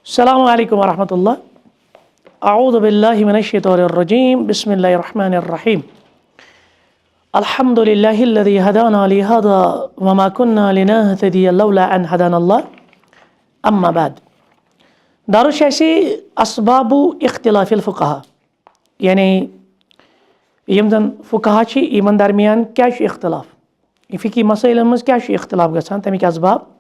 अस्सलामु अलैकुम वरहमतुल्लाह। अऊज़ु बिल्लाहि मिनश्शैतानिर्रजीम। बिस्मिल्लाहिर्रहमानिर्रहीम। अल्हम्दुलिल्लाहिल्लज़ी हदाना लिहाज़ा वमा कुन्ना लिनहतदिया लौला अन हदानल्लाह। अम्मा बाद। दारुशाशी असबाबु इख्तिलाफिल फुक़हा, यानी यम जन फुक़हा छी यमन दरमियान क्या इख्तिलाफ, फ़िक़ी मसइलन मज क्या इख्तिलाफ गसान, तमिक असबाब।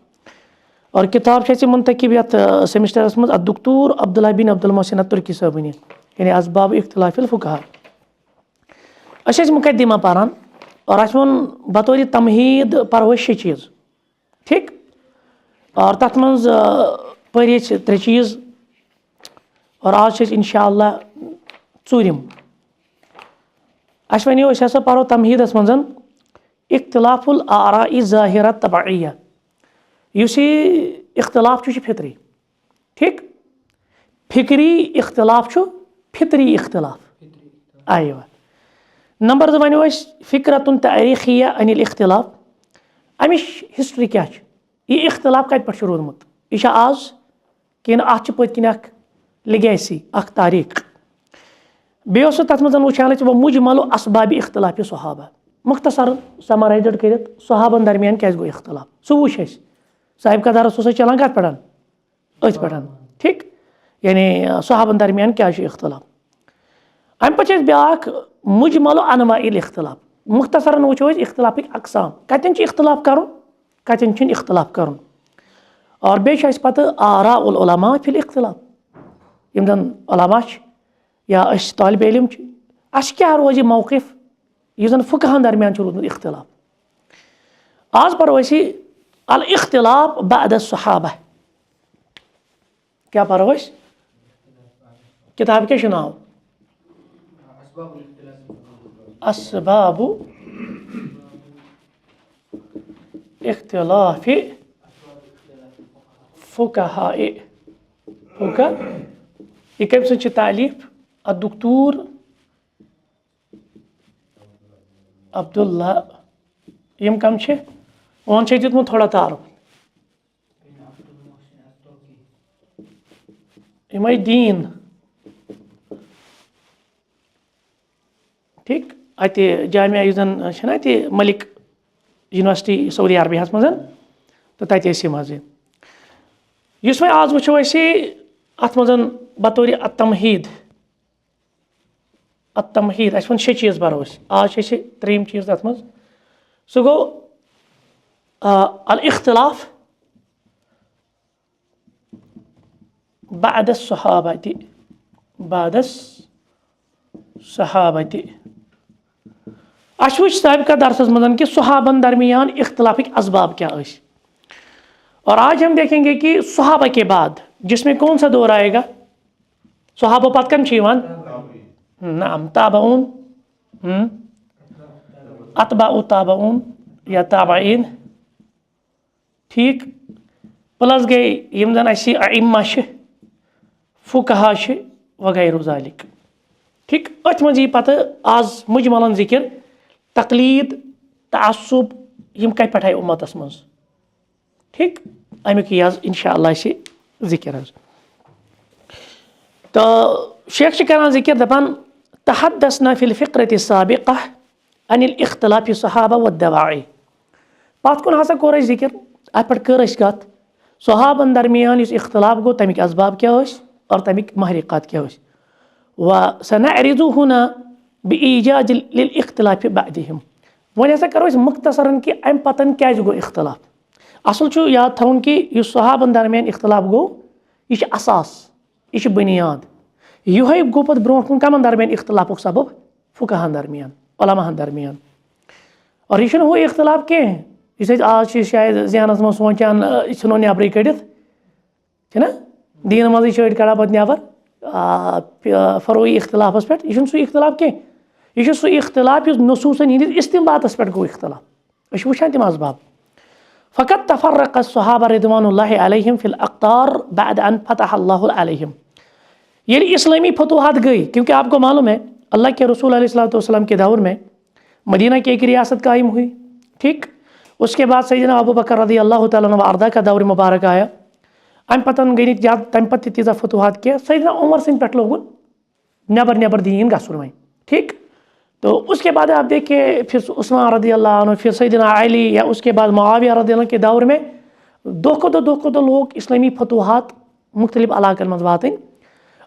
और किताब से मुंतकिब यथ सेमिस्टरस मज अद्दुक्तूर अब्दुल्लाह बिन अब्दुल मोहसिन तुर्की साहबनी, यानी असबाब इख्तिलाफिल फुक़हा। अस मुकद्दिमा पारान और अस वोन बतौर तमहीद परो चीज़, ठीक। और तथ मज पर त्रे चीज़ और आज इंशाअल्लाह चूरिम। अस वनो हसा परो तमहीदस मज इख्तिलाफुल आराई ज़ाहिरा तबइया, युस इख्तिलाफ फितरी, ठीक। फिक्री इख्तिलाफ फितरी इख्तिलाफ। आयवा नंबर 2 वनो फ़िक्रतुन तारीखिया अनिल इख्तिलाफ, अमिश हिस्ट्री क्या, यह इख्तिलाफ कत पे रोदमुत, यह आज कि अत पत्किन लिगेसी तारीख। बे तथ मज वुचान वो मुजमल असबाब इख्तिलाफ सहाबा, मुख्तसर समराइजड कर सहाबन दरमियान क्या गो इख्तिलाफ, सह वुच अस साहिब का दरस चलान कत पे अथ पे, ठीक। यानी सहाबन दरमियान क्या इख्तिलाफ। अम पे ब्याक मुजमल अनवाइल इख्तिलाफ, मुख्तसरन वो इख्तिलाफ अकसाम, कतन इख्तिलाफ कर कतन इख्तिलाफ कर। और बे पत आराउल उलमा फिल इख्तिलाफ, यम जन उलमा या तालिब इल्म अस क्या रोज मौक़िफ़ यह जन फुक़हान दरमियान रोदमुत इख्तिलाफ। आज परो अल इख्तिलाफ बअद सहाबा, क्या परो किताब के नाम असबाबु इख्तिलाफि फुक़हाए। यह कम सी तालीफ अद्दुक्तूर अब्दुल्ला, यम कम ओन दितमुत थोड़ा तारुफ, यम दीन, ठीक। अत जामिया अत मलिक यूनिवर्सिटी सऊदी अरबिया मज तो तत यम आज वो अत मज बतौर तमहीद अस वो 6 चीज़ बरो आज 3 चीज़ अत मज, सह गो अल इख्तिलाफ बअदस सहाबती, बअदस सहाबती। अस वो साबिक़ा दरसस मज कि सहाबन दरमियान इख्तिलाफिक असबाब क्या। और आज हम देखेंगे कि सहाबा के बाद जिसमें कौन सा दौर आएगा, सहाबा पत कम नाम ताबऊन, अतबाउ ताबऊन या ताबाइन, ठीक। प्लस गई यम जन अइम्मा फुक़हा वगैरह ज़ालिक, ठीक। अथ मज यी पत आज मुजमलन जिक्र तकलीद तअस्सुब यम कत पे उम्मतस मज, ठीक। अमुक यह इंशाअल्लाह जिक्र। तो शेख करान जिक्र दपान तहद्दसना फिल फ़िक़रति साबिक़ा अनिल इख्तिलाफि सहाबा व दवाई। पत कुन हसा कोर जिक्र, अत पे कर कत सहाबन दरमियान इख्तिलाफ गो तमिक असबाब क्या और तमिक महरिक़ात क्या। व सनअरिज़ु हुना बिईजाज लिल इख्तिलाफि बअदिहिम। वह हसा करो मुख्तसरन कि अम पतन क्या गो इख्तिलाफ। असल याद थवन कि सहाबन दरमियान इख्तिलाफ गो यह असास, यह बुनियाद। यह गो पे ब्रो कुन कमन दरमियान इख्तिलाफ सबब फुक़हान दरमियान उलमाहन दरमियान। और यह वो इख्तिलाफ कह आज शायद जहनस मज सोचान यह नबर कड़ा दीन मज चढ़ कड़ा पे नबर फरोई इख्तिलाफस पे, यह सह इख्तिलाफ कह, यह सह इख्तिलाफ नसूसन हंदिस इस्तिंबातस पे गो इख्तिलाफ। वुचान तम असबाब। फ़क़त तफ़र्रक़ अस्सहाबा रिदवानुल्लाहि अलैहिम फ़िल अक़तार बअद अन फ़तह अल्लाहु अलैहिम। ये इस्लामी फतूहात गई, क्योंकि आपको मालूम है अल्लाह के रसूल अलैहिस्सलातु वस्सलाम के दौर में मदीना की एक रियासत कायम हुई, ठीक। उसके बाद सैयदना अबू बकर रज़ियल्लाहु तआला अन्हु अर्दा का दौर मुबारक आया। अम पतन गई तम पे तीजा फतूहात कह सैयदना उमर सिंह पे लोगुन नबर नबर दीन गसन वहीं। ठीक, तो उसके बाद आप देखिए फिर उस्मान रज़ी अल्लाह अन्हु, फिर सैयदना अली, या उसके बाद मुआविया रज़ी अल्लाह के दौर में दो को दो लोग इस्लामी फतूहात मुख्तलिफ इलाकन मज वातन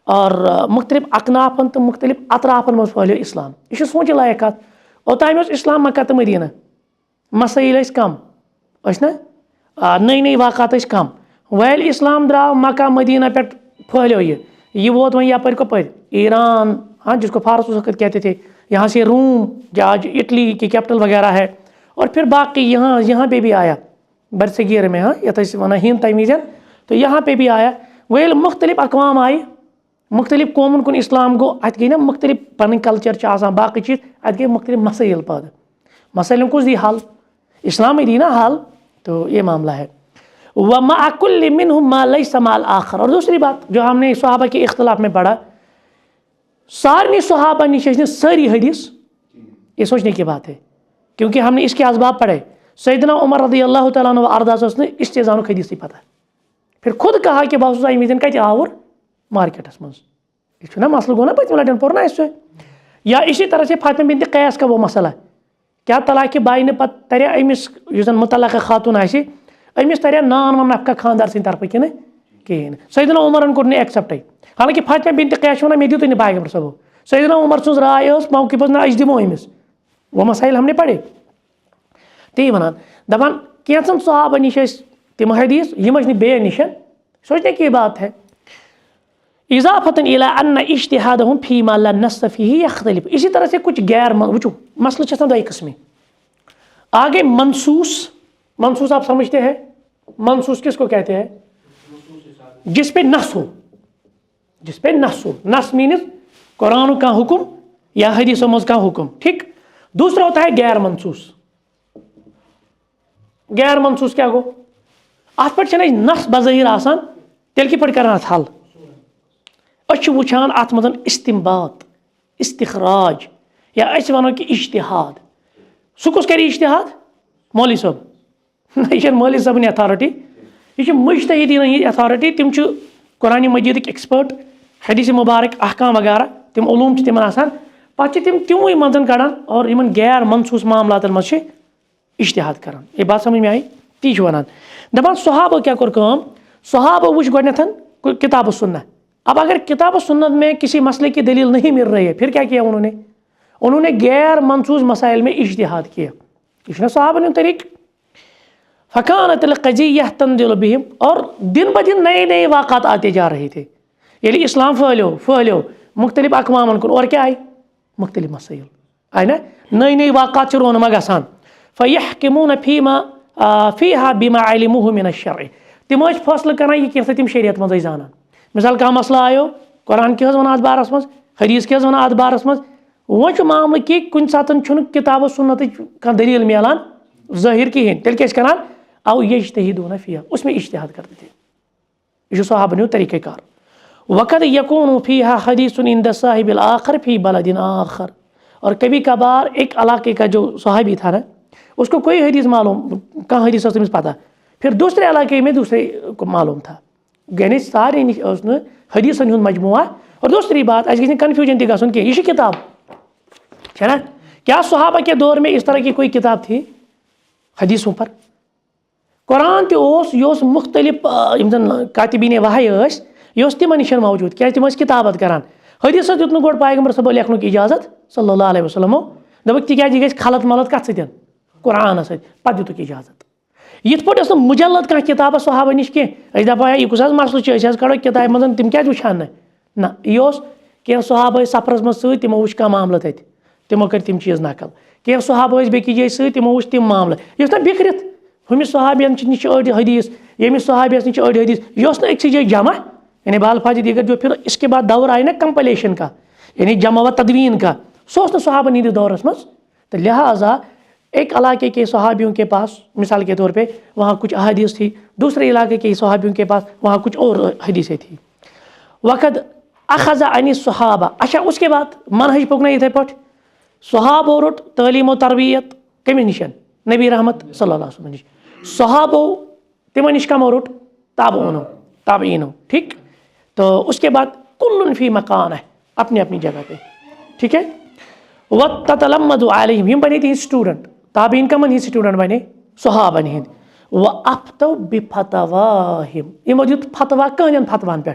और मुख्तलिफ अकनाफन तो मुख्तलिफ अतराफन मज फैलो इस्लाम। यह सोच लायक कत ओताम इस्लाम मक्का तो मदीना मसाइल कम ना नई नई वाक़ात कम वैल इस्लाम द्राव मक्का मदीना पे फैलो ये वोत वहीं यपर कपर ईरान, हाँ जिसको फारस उस वक्त कहते थे, यहाँ से रूम आज इटली की कैपिटल वगैरह है, और फिर बाकी यहाँ पे भी आया बरसगीर में, हाँ यथ वन हिंद तमीज़न, तो यहाँ पे भी आया वेल मुख्तलिफ अकवाम आए मुख्तलिफ कौमन कुन इस्लाम गो अत गई ना मुख्तलिफ पन कल्चर बाकी चीज़ अत गई मुख्तलिफ मसाइल पैदा मसाइल कुछ दी हल इस्लाम दी ना हल। तो ये मामला है व माकुल्ल मिनहुम मा लैसा माल आखर। और दूसरी बात जो हमने सहाबा के इख्तलाफ में पढ़ा, सारी सहाबा निशे सारी हदीस, ये सोचने की बात है क्योंकि हमने इसके असबाब पढ़े। सैयदना उमर रज़ी अल्लाह तआला अन्हु अरदास ने इस्तेज़ान हदीस पता, फिर खुद कहा कि बहुत अमीन कत आवर मार्केटस मज यह मसल गो ना पत्म लटन पोर ना इस, या इसी तरह से फातिमा बिनत कैस का वो मसला क्या तलाक बाइन पे तर अमिस मुतल्लक़ खातून अमिस तर नान वन नफका खानदार सद तरफ कि कहें सैयदना उमरन कोर एक्सेप्ट। हालांकि फातिमा बिनत कैस वन मे दित नहीं पैगम्बर सबो सैयदना उमर सज राय मौके ना अस दिमो अमिस, वो मसाइल हमने पढ़े। ती वन दपान कैंसन सहाबा निश तम हदीस यम बे निश सोचने की बात है। इजाफतन इला अन्ना इज्तिहादहुम फीमा ला नस्स फीही यख्तलिफ। इसी तरह से कुछ गैर वुचो मसला दो किस्में आगे मनसूस। मनसूस आप समझते हैं, मनसूस किसको कहते हैं? जिस पे नस हो, जिस पे नस हो। नस मीन्स कुरान का हुक्म या हदीस मज का हुक्म। ठीक, दूसरा होता है गैर मनसूस। गैर मनसूस क्या गो? अत पे नस बज़ाहिर आसान तेल किप कर हल वुचान अत मज इस्तिंबात इस्तिखराज या वनो कि इज्तिहाद। सह कुस कर इज्तिहाद? मौलवी साहब यह मौलवी साहब अथॉरिटी, यह मुज्तहिदीन अथॉरिटी। तिम कुरान मजीद एक्सपर्ट, हदीस मुबारक अहकाम वगैरह तिम उलूम तिमन आसान पे तिम तिमों मजन कड़ान और इन गैर मनसूस मामलातन मज इज्तिहाद करान। ये बात समझ में आई? ती वन दपान सहाबा क्या कोर काम, सहाबा वुच गोडनेथन किताब सुन्ना। अब अगर किताब सुन्नत में किसी मसले की दलील नहीं मिल रही है फिर क्या किया उन्होंने? उन्होंने गैर मनसूस मसाइल में इज्तिहाद किया। इसने सहाबा ने तरीक फ़कानतल क़ज़िय्यह तंज़िलु बिहिम, और दिन ब दिन नए नए वाक़ात आते जा रहे थे। यानी इस्लाम फैलो मुख्तलिफ अक़वामन कुन, और क्या आए? मुख्तलिफ मसाइल आए ना, नई नई वाक़ात रोनमा गसान। फ़यहकिमून फ़ीहा बिमा अलिमुहु मिन अश-शर्अ। तिम फैसला करान यह कम तिम शरीयत मज जानान। मिसाल कह मसला आयो कुरान के वन अत बारस मज, हदीस के वन अत बारस मज, वो मामल कि कुन सात किताब सुन्नत कह दलील मिलान ज़ाहिर कहें, तेल क्या करान आओ यज्तहिदून फ़ीहा, उसमें इज्तिहाद करते थे। यह सहाबा तरीक़ाकार। वक़द यकूनु फ़ीहा हदीसुन इंद साहिबिल आखर फ़ी बलदिन आखर। और कभी कभार एक इलाके का जो सहाबी था ना, उसको कोई हदीस मालूम, कहाँ हदीस पता, फिर दूसरे इलाके में दूसरे को मालूम था। यानी सारे हदीसन हुंद मजमुआ। और दूसरी बात आज कन्फ्यूजन तक गसन कि यह किताब है ना, क्या सहाबा के दौर में इस तरह की कोई किताब थी हदीसों पर? कुरान तह मुख्तलिफ कातिबीन वहाय यह तिमन निश मौजूद, क्या तिम किताबत करान। हदीस दित गोड़ पैगम्बर सब लेखन की इजाजत सल्लल्लाहु अलैहि वसल्लम दोपक तिज खलत मलत कत सत कुरान पे दितुक इजाजत। यथ पे मुजल्लद कह किताब सहाबा निश कह दपा यह कुछ मसल कड़ो किताब मज तिम क्या वुचान ना यह कह सहाबा सफरस मज तिमो वुच कह मामल तथ तिमो कर तिम चीज़ नकल। कह सहाबा बेकि जाए तिमो वुच तिम मामल यह ना बिखरित हमिस सहाबियन निश अड़ हदीस यमिस सहाबियस निश अड़ हदीस यह ना एक जगह जमा। यानी बालफाज दीगर जो फिर इसके बाद दौर आए ना कंपलेशन का, यानी जमा व तदवीन का, सो सहाबा नींद दौरस मज। तो लिहाजा एक इलाके के सहाबियों के पास मिसाल के तौर पे वहाँ कुछ अहादीस थी, दूसरे इलाके के सहाबियों के पास वहाँ कुछ और हदीसें थी। वक़द अखज़ अन सहाबा। अच्छा उसके बाद मनहज पकना इथे पठ सहाबो रोट तालीम व तरबियत कमिस निशन नबी रहमत सल्लल्लाहु अलैहि वसल्लम निश। सहाबो तिमन निश कमो रोट ताबऊनो ताबईनों, ठीक। तो उसके बाद कुल्लुन फी मकान है, अपनी अपनी जगह पे, ठीक है। व ततलम्मदु अलैहिम, यम बने तिहिंद स्टूडेंट, ताबईन कमन हिंद स्टूडेंट बने, सहाबन हिंद। व अफ्तौ बिफतवाहिम, यमो दित फतवा कहन फतवान पे,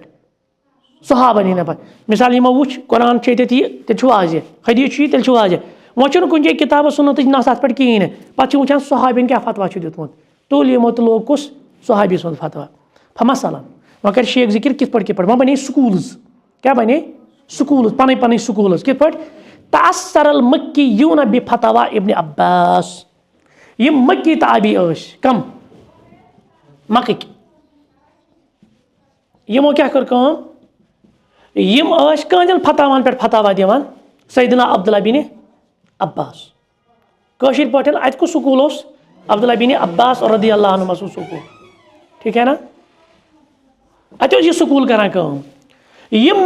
सहाबन हिंद पे। मिसाल यमो वुच कुरान छे ते तेल वाजे, हदीस छे तेल वाजे, वो कुन जाए किताब सुन्नत नस अत पे कहें, पे वुचान सहाबिन क्या फतवा दितमुत, तुल यमो तो लोग कुस सहाबी सुन फतवा। फमसलन वह कर शेख जिक्र कित पे वह बने स्कूल्स, क्या बने स्कूल्स, पन पन स्कूल्स कित पे। तअस्सरल मक्कीयून बिफतवा इब्न अब्बास, यम मक्की ताबी कम मक्क, यमो क्या कर यम कहन फतवान पे फतवा दिवान सैयदना अब्दुल्ला बिन अब्बास। कशिर पे अत कुछ स्कूल अब्दुल्ला बिन अब्बास रदियल्लाहु अन्हु मसू स्कूल, ठीक है ना। अत यह स्कूल करान काम। यम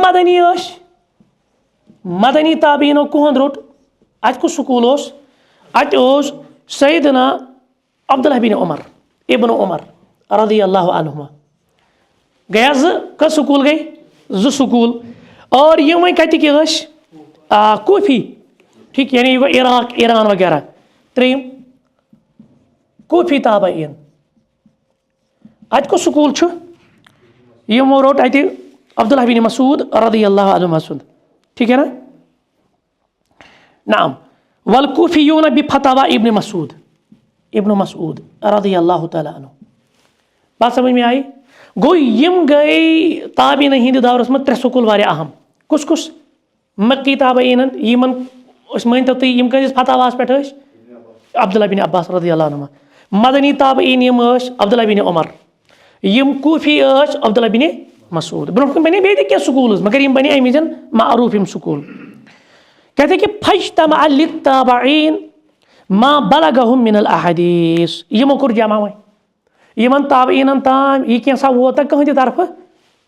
मदनी ताबीनो कुहद रोट अत कुछ स्कूल अत सैयदना अब्दुल्ला बिन उमर इब्न उमर रदियल्लाहु अन्हुमा गया कस स्कूल गई जो स्कूल। और ये वही कत कूफी, ठीक, यानी इराक ईरान वगैरह। त्रीम कूफी ताबईन, अत को स्कूल यमो रोट अत अब्दुल्ला बिन मसूद रदियल्लाहु अन्हु मसूद, ठीक है ना। नाम वल कूफियून बिफतवा इब्न मसूद रदियल्लाहु तआला अन्हु। बात समझ में आई। गो यम गई ताबीन हिंद दौरस में 3 स्कूल वारिया अहम। कुस कुस मक्की ताबईन यमन मन तो यम कस फतवास पे अब्दुल्ला बिन अब्बास रदियल्लाहु अन्हु। मदनी ताबईन यम अब्दुल्ला बिन उमर, यम कूफी अब्दुल्ला बिन मसूद। ब्रोह बने बे क्या स्कूल मगर यम बने अमी मारूफ यम स्कूल। कहते कि फज्तमा लित्ताबईन मा बलगहुम मिनल अहदीस, यमो कोर जमा वह यमन ताबईन ताम यह कैसा वोत कहद तरफ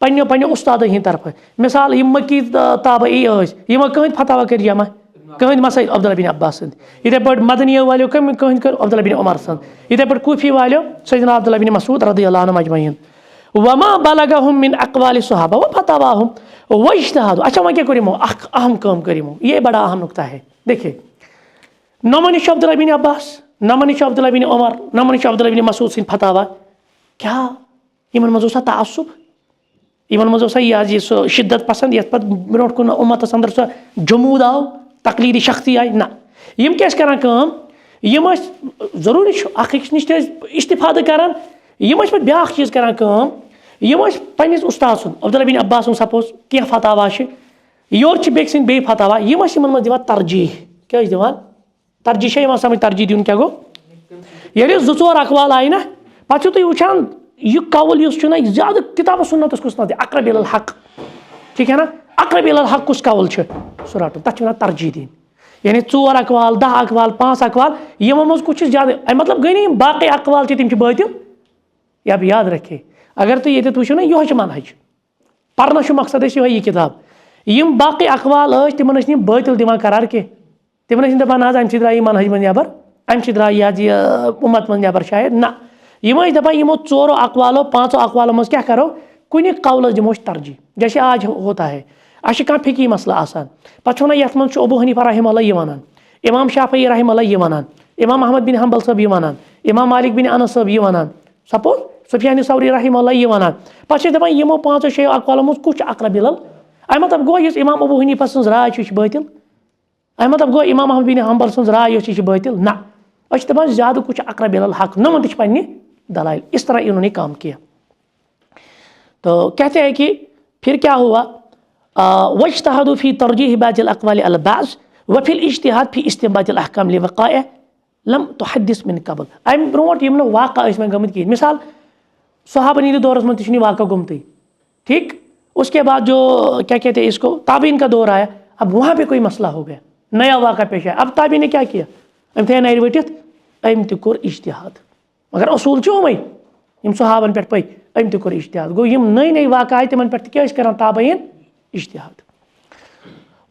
पन्ने पन्ने उस्ताद हिंद तरफ। मिसाल यम मक्की ताबई यमो कहद फतवा कर जमा, कहद मसैद अब्दुल्ला बिन अब्बास सद, इथे पे मदनी वालो कहद कर अब्दुल्ला बिन उमर सद, इथे पे कूफी वालो सैयदना अब्दुल्ला बिन मसूद रदियल्लाहु अन्हु अजमईन। वमा बलगहुम मिन अक़वालि सहाबा व फतवाहुम व इज्तिहाद। अच्छा वह क्या करिमो अहम काम करिमो, ये बड़ा अहम नुक्ता है। देखिए नमन अब्दुल्ला बिन अब्बास, नमन अब्दुल्ला बिन उमर, नमन अब्दुल्ला बिन मसूद सिंह फतवा, क्या यमन मज तासुब, यमन मज यह शिद्दत पसंद ये ब्रो कुन उम्मत अंदर सह जमूद आव तकलीदी शक्ति आई ना। यम क्या करान काम, यम जरूरी अख नश इस्तिफाद करान, यम पे ब्या चीज़ करान काम, यम पन्निस उस्ताद सुन अब्दुल्ला बिन अब्बास सुन सपोज क्या फतवा योर बेक बे फतवा यम यमन दिवान तरजीह। क्या दिवान तरजीह समझ तरजीह दिन क्या गो ये 2-4 अक़वाल आई ना पे तुम वुचान यह कौल ज्यादा किताब सुन्नतस कुस नत अक़रब इलल हक़, ठीक है ना। अक़रब इलल हक़ कुस कौल सो रटन तथ वन तरजीह दिन, यानी 4 अक़वाल 10 अक़वाल 5 अक़वाल यमो मज कुछ ज्यादा मतलब गई नहीं बाकी अक़वाल तम बातिल। या याद रखे अगर तुम ये वो ना यह मनहज पर्न मकसद यह किताब, यम बाकी अक़वाल तिमन बातिल दिवान करार कह, तिमन दपान अम द्राई मनहज मन नबर, अम द्राई उम्मत मन नबर शायद ना। यम दपान यमो 4 अक़वालों 5 अक़वालों मज क्या करो कुछ कौल दिमो तरजीह। जैसे आज होता है अश कह फ़िकी मसला आसान पे वन ये मज अबू हनीफा रहमहुल्लाह यह वनान, इमाम शाफ़ी रहमहुल्लाह यह वनान, इमाम अहमद बिन हम्बल साहब यह वनान, इमाम मालिक बिन अनस साहब यह वनान, सपोज सुफियान सौरी रहमहुल्लाह यह वनान। पे दपान यमो 5-6 अक़वालों मज कुछ अक़रब इलल, अम मतलब गो इस इमाम अबू हनीफा सज राय बातिल, अम मतलब गो इमाम अहमद बिन हम्बल सज राय बातिल ना। अश दपान ज्यादा कुछ अक़रब इलल हक़ नमन पे दलाइल। इस तरह इन्होंने काम किया। तो कहते हैं कि फिर क्या हुआ, वज्तहदू फी तरजीह बाज़िल अक़वाल अला बाज़ व फिल इज्तिहाद फी इस्तिंबातिल अहकाम लिवक़ाइअ लम तुहद्दिस मिन क़ब्ल। अम ब्रोट यम वाक़ा गमत कहें, मिसाल सहाबा नीद दौरस में तुझे वाक़ा गुमत, ठीक। उसके बाद जो क्या कहते हैं इसको ताबीन का दौर आया, अब वहाँ पे कोई मसला हो गया, नया वाक़ा पेश आया। अब ताबीन ने क्या किया, अम थे नर वटित अम तोर इज्तिहाद, मगर असूल हमें यम सहाबन पे पई अम तोर इज्तिहाद। गो यम नई नई वाक़ा आए तिमन पे क्या करान ताबईन इज्तिहाद।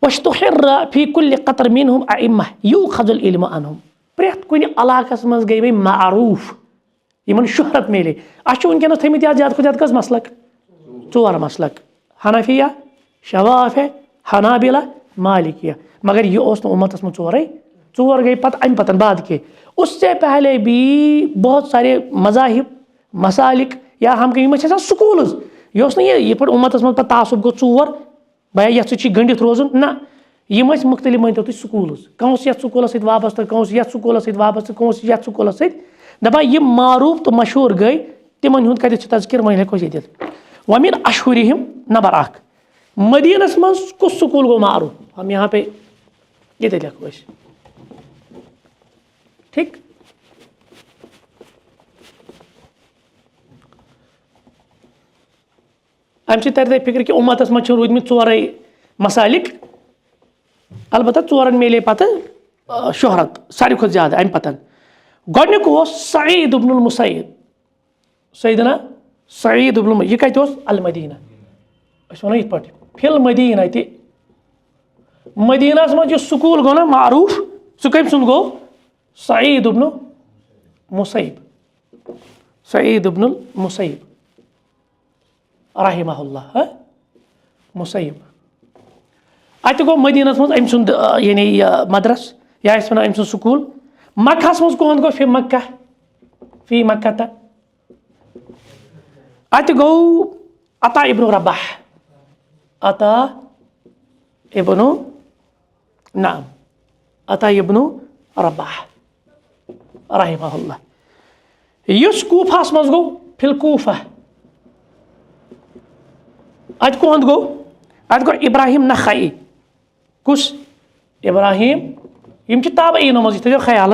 वश्तुहिर्र फी कुल्लि क़तर मिनहुम अइम्मा युख़ज़ुल इल्मु अन्हुम, प्रेत कुन इलाक़स मज गई वही मारूफ यमन शुहरत मिले। अश वनकस थमित ज्यादा खुद कस मसलक ژور مسلک حنفیہ شوافیہ حنابلہ مالکیہ مگر یہ اوس نہٕ اُمتس منٛز ژورے ژور گٔے پتہٕ اَمہِ پتہٕ بعد کے اس سے پہلے بھی بہت سارے مذاہب مسالک یا ہم یِم ٲسۍ آسان سکوٗلٕز یہِ اوس نہٕ یہِ پٲٹھۍ اُمتس منٛز پتہٕ تعصب گوٚو ژور بیا یتھ سۭتۍ چھُ گٔنڈِتھ روزُن نہ یِم ٲسۍ مختلف مٲنۍتو تُہۍ سکوٗلٕز کانٛہہ اوس یتھ سکوٗلس سۭتۍ وابستہٕ کانٛہہ اوس یتھ سکوٗلس سۭتۍ وابستہٕ کانٛہہ اوس یتھ سکوٗلس سۭتۍ دپان یِم معروٗف تہٕ مشہوٗر گٔے تِمن ہُنٛد کتٮ۪تھ چھُ تذکِر وۄنۍ ہٮ۪کو أسۍ یہِ دِتھ وَمِن اشہُرِہِم نمبر 1 مدیٖنس منٛز کُس سکوٗل گوٚو معروٗف ہم یہاں پہ ییٚتہِ لیکھو أسۍ ٹھیٖک اَمہِ سۭتۍ ترِ تۄہہِ فِکرِ کہِ اُمتس منٛز چھِ روٗدمٕتۍ ژورے مسالِک البتہ ژورن میلے پتہٕ شہرت ساروی کھۄتہٕ زیادٕ اَمہِ پتہٕ گۄڈنیُک اوس سعیٖد ابن المسیب سیدنا سعیٖد ابن یہِ کتہِ اوس المدیٖنہ أسۍ وَنو یِتھ پٲٹھۍ فی المدیٖنہ تہِ مدیٖنس منٛز یُس سکوٗل گوٚو نا معروٗف سُہ کٔمۍ سُنٛد گوٚو سعیٖد ابن مسیب سعیٖد ابن المسیب رحمہ اللہ مسیب اتہِ گوٚو مدیٖنس منٛز أمۍ سُنٛد یعنی یہِ مدرس یا أسۍ وَنو أمۍ سُنٛد سکوٗل مکہس منٛز کُہُنٛد گوٚو فی مکہ تہٕ اتہِ گوٚو عطا ابن رباح عطا ابن نعم عطا ابن رباح رحمہ اللہ یُس کوٗفہس منٛز گوٚو فی الکوٗفہ اتہِ کُہُنٛد گوٚو اتہِ گوٚو ابراہیم نخعی کُس ابراہیم یِم چھِ تابعیٖنو منٛز یہِ تھٲیزیو خیال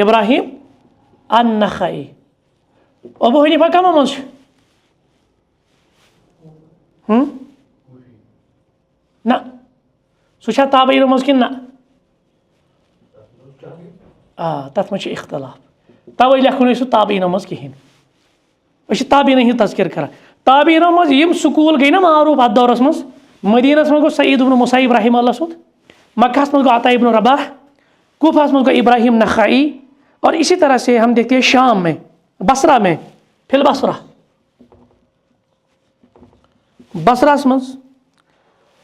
ابراہیم النخعی ابوٗ حنیٖفہ کمو منٛز چھُ نہ سُہ چھا تابعیٖنو منٛز کِنہٕ نہ تتھ منٛز چھُ اختلاف توے لیکھو نہٕ أسۍ سُہ تابعیٖنو منٛز کِہینۍ أسۍ چھِ تابعیٖنن ہُنٛد تذکِر کران تابعیٖنو منٛز یِم سکوٗل گٔے نا معروٗف اتھ دورس منٛز مدیٖنس منٛز گوٚو سعیٖد ابن مسیب رحمہ اللہ سُنٛد مکہس منٛز گوٚو عطا ابن رباح کوٗفہس منٛز گوٚو ابراہیم نخعی اور اسی طرح سے ہم دیکھتے ہیں شام میں بصرہ میں فی البصرہ بصرہس منٛز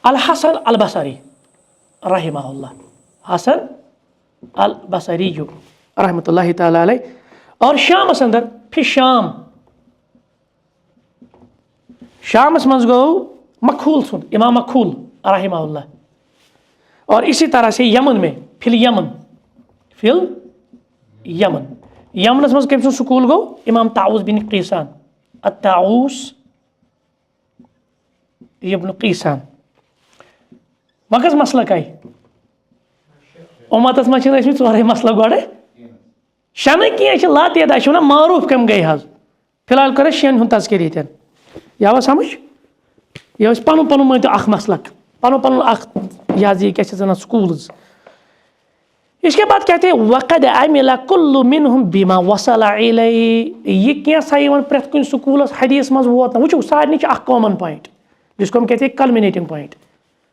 الحسن البصری رحمہ اللہ حسن البصری رحمۃ اللہ تعالیٰ علیہ اور شامس اندر فی شامس منٛز گوٚو مکھوٗل سُنٛد امام مکھوٗل رحمہ اللہ اور اسی طرح سے یمن میں فی یمن یمنس منٛز کٔمۍ سُنٛد سکوٗل گوٚو امام طاووس بن قیسان الطاووس ابن قیسان وۄنۍ کٔژ مسلک آیہِ اُمتس منٛز چھِنہٕ ٲسمٕتۍ ژورے مسلک گۄڈٕ شےٚ نہٕ کینٛہہ چھِ لاتعداد چھِ وَنان معروٗف کَم گٔے حظ فِلحال کَرو شٮ۪ن ہُنٛد تذکِر ییٚتٮ۪ن یہِ آوا سمجھ یہِ اوس پنُن پنُن مٲنۍتو اکھ مسلک پنُن پنُن اکھ یہِ حظ یہِ کیاہ چھِ وَنان سکوٗلٕز इसके बाद कहते हैं वक़द अमिल कुल्लु मिनहुम बिमा वसल इलैहि ये कैसा यवन प्रैथ कुन स्कूलस हदीस मज वोत वुचो सारनी छ अख कॉमन पॉइंट जिसको हम कहते हैं कल्मिनेटिंग पॉइंट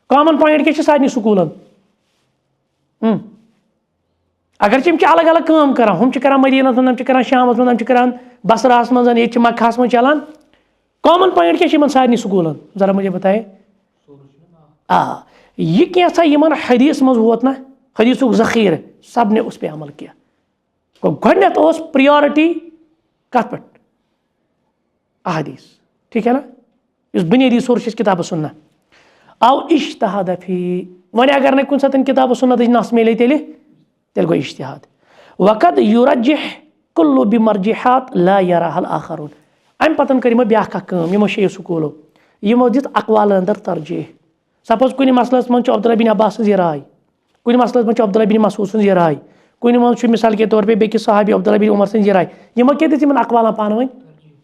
कॉमन पॉइंट के सारनी स्कूलन अगर हम अलग अलग काम कर हम मदीनस मज हम कर शामस मज हम कर बसरास मज ये मक्कास मज चलान कॉमन पॉइंट क्या सारनी स्कूलन जरा मुझे बताए ये कैसा यमन हदीस मज वोत ना हदीसुक ज़ख़ीर सब ने उस पर अमल किया गोडनेथ प्रायोरिटी कत पे अहदीस ठीक है ना इस बुनियादी सोर्स किताब सुन्ना आव इज्तिहाद फी वन अगर न कुछ साथ किताब सुन्नत नस मिले तेल गो इज्तिहाद वक़द युरज्जिह कुल्लु बिमर्जिहात ला यराहल आखरून अम पतन कर ब्याह कम यमो शे स्कूलो यमो दित अकवाल अंदर तरजीह सपोज कुछ मसलस मन अब्दुल्ला बिन अब्बास ये राय कुछ मसलस मन अब्दुल्ला बिन मसूद सज राय कुछ मन मिसाल के तौर पे बेकिस सहाबी अब्दुल्ला बिन उमर सज राय यमो क्या दिन अकवाल पान वन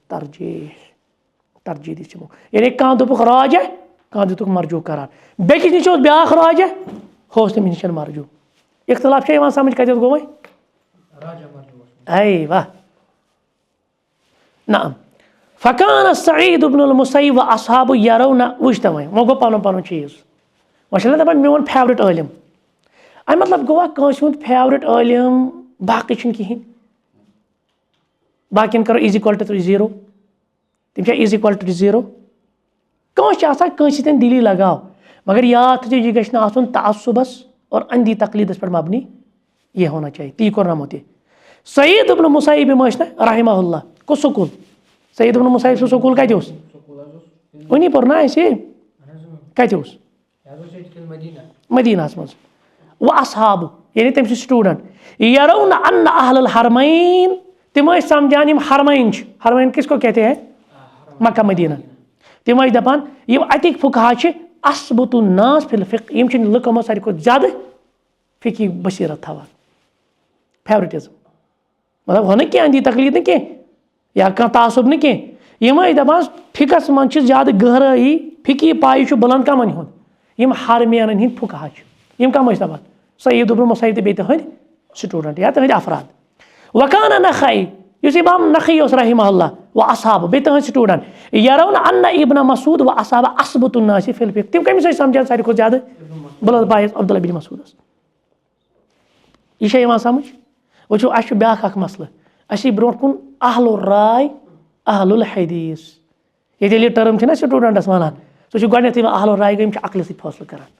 तरजीह दिमो यानी कह दोपुक राज कह दितुक मरजू करार बेकिस नश ब्या राज होस तमिस नश मरजू इख्तलाफ समझ कत गो ऐ वाह नाम फ़कान सईद इब्न मुसय्यब व असहाबु यरौना वुचत वो गो पन पन चीज़ वो दपान मोन फेवरेट आलिम अम मतलब गोवा कंस हुंद फेवरेट आलिम बाकी कहें बाकी करो इज इक्वल टू 0 तम इज इक्वल टू 0 कंस दिली लगाव, मगर याद थो यह गश्न आसन तअस्सुबस और अंधी तकलीदस पर मबनी ये होना चाहिए। ती कोर नमोते सईद इब्न मुसैब रहमहुल्लाह को सुकूल, सईद इब्न मुसैब सो सुकूल कत वनी पोर ना ऐसे कत मदीना मज व असहाब यानी तम स्टूडेंट यरौन अन्न अहलल हरमैन तिम समझान यम हरमैन हरमैन किसको कहते हैं मक्का मदीना तिम दपान यम अतिक फुकहा असबुतुन नास फिल फिक़्ह यम लुको मज सारी खुद ज्यादा फिकी बसीरत थवान फेवरेटिज्म मतलब हो कह अंधी तकलीद न या कह तासुब न यम दपान फिकस मन ज्यादा गहराई फिकी पाई बुलंद कमन हुंद यम हरमैन हंद फुकहा यम कम दपान सईद इब्न मुसैब बे तहद स्टूडेंट या तहद अफराद वकान नखई युस इमाम नखई रहमहुल्लाह व असहाब बे तहद स्टूडेंट यरौन अन्न इब्न मसूद व असहाब असबुतुन नास फिल फिक़्ह तिम कम समझान सारी खुद ज्यादा बुलंद पाई अब्दुल्लाह बिन मसूद यह समझ वो अस ब्या मसल अस ब्रो कुन अहलुल राय अहलुल हदीस ये टर्म ना स्टूडेंटस वनान सो गोडनेथ अहलुल राय गई अकल सत फैसला करान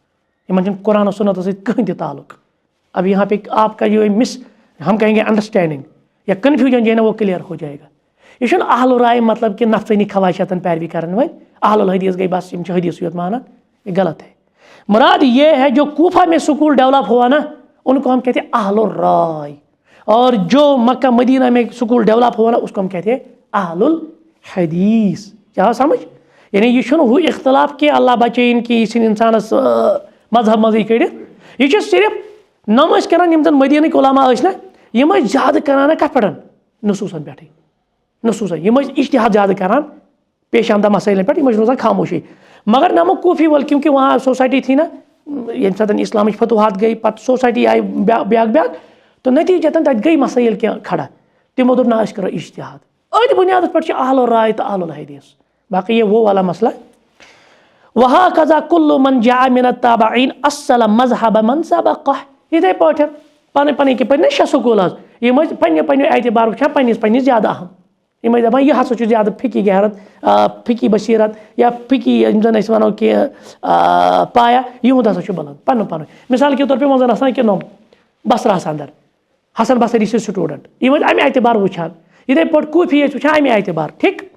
इन कुरान सुन्नत कहीं ताल्लुक। अब यहाँ पे आपका जो मिस हम कहेंगे अंडरस्टैंडिंग या कन्फ्यूजन जो है ना वो क्लियर हो जाएगा। ये अहलुल राय मतलब कि नफ्सानी ख्वाहिशातन पैरवी करने वाले, अहलुल हदीस गई बस इन हदीस योत माना, ये गलत है। मुराद ये है जो कूफा में स्कूल डेवलप हुआ ना उनको हम कहते हैं अहलुल राय, और जो मक्का मदीना में स्कूल डेवलप हुआ ना उसको हम कहते हैं अहलुल हदीस। क्या समझ यानी ये हु इख्तलाफ कि अल्लाह बचे इनकी इंसान मजहब मजी कड़ यह सिर्फ नम करान यम जन मदीन उलमा ना यम ज्यादा करान कत पे नसूसन पे नसूसन यम इज्तिहाद ज्यादा करान पेश आमदा मसैलन पे रोजान खामोशी, मगर नमक कूफी वल क्योंकि वहाँ सोसाइटी थी ना ये सात इस्लामिक फतुहात गई पत सोसाइटी आई ब्याक ब्याक तो नतीजतन तक गई मसैल क्या खड़ा तमो दोप ना करो इज्तिहाद अत बुनियाद पे अहलुल राय तो अहलुल हदीस। बाकी ये वो वाला मसला वहा कजा कुल्लु मन जा मिन ताबईन अस्सल मजहब मन सबक़ह इथे पे पन पन कि पे शे स्कूल यम पे एतबार वो पे ज्यादा अहम यम दपान यह हसा ज्यादा फिकी गहरत फिकी बसीरत या फिकी जन वो कि पाया युद हसा बुलंद पन पन मिसाल के तौर पे मजन आसान कि नम बसरास अंदर हसन बसरी से स्टूडेंट यम अमे एतबार वुचान इथे पे कूफी वुचान अमे एतबार ठीक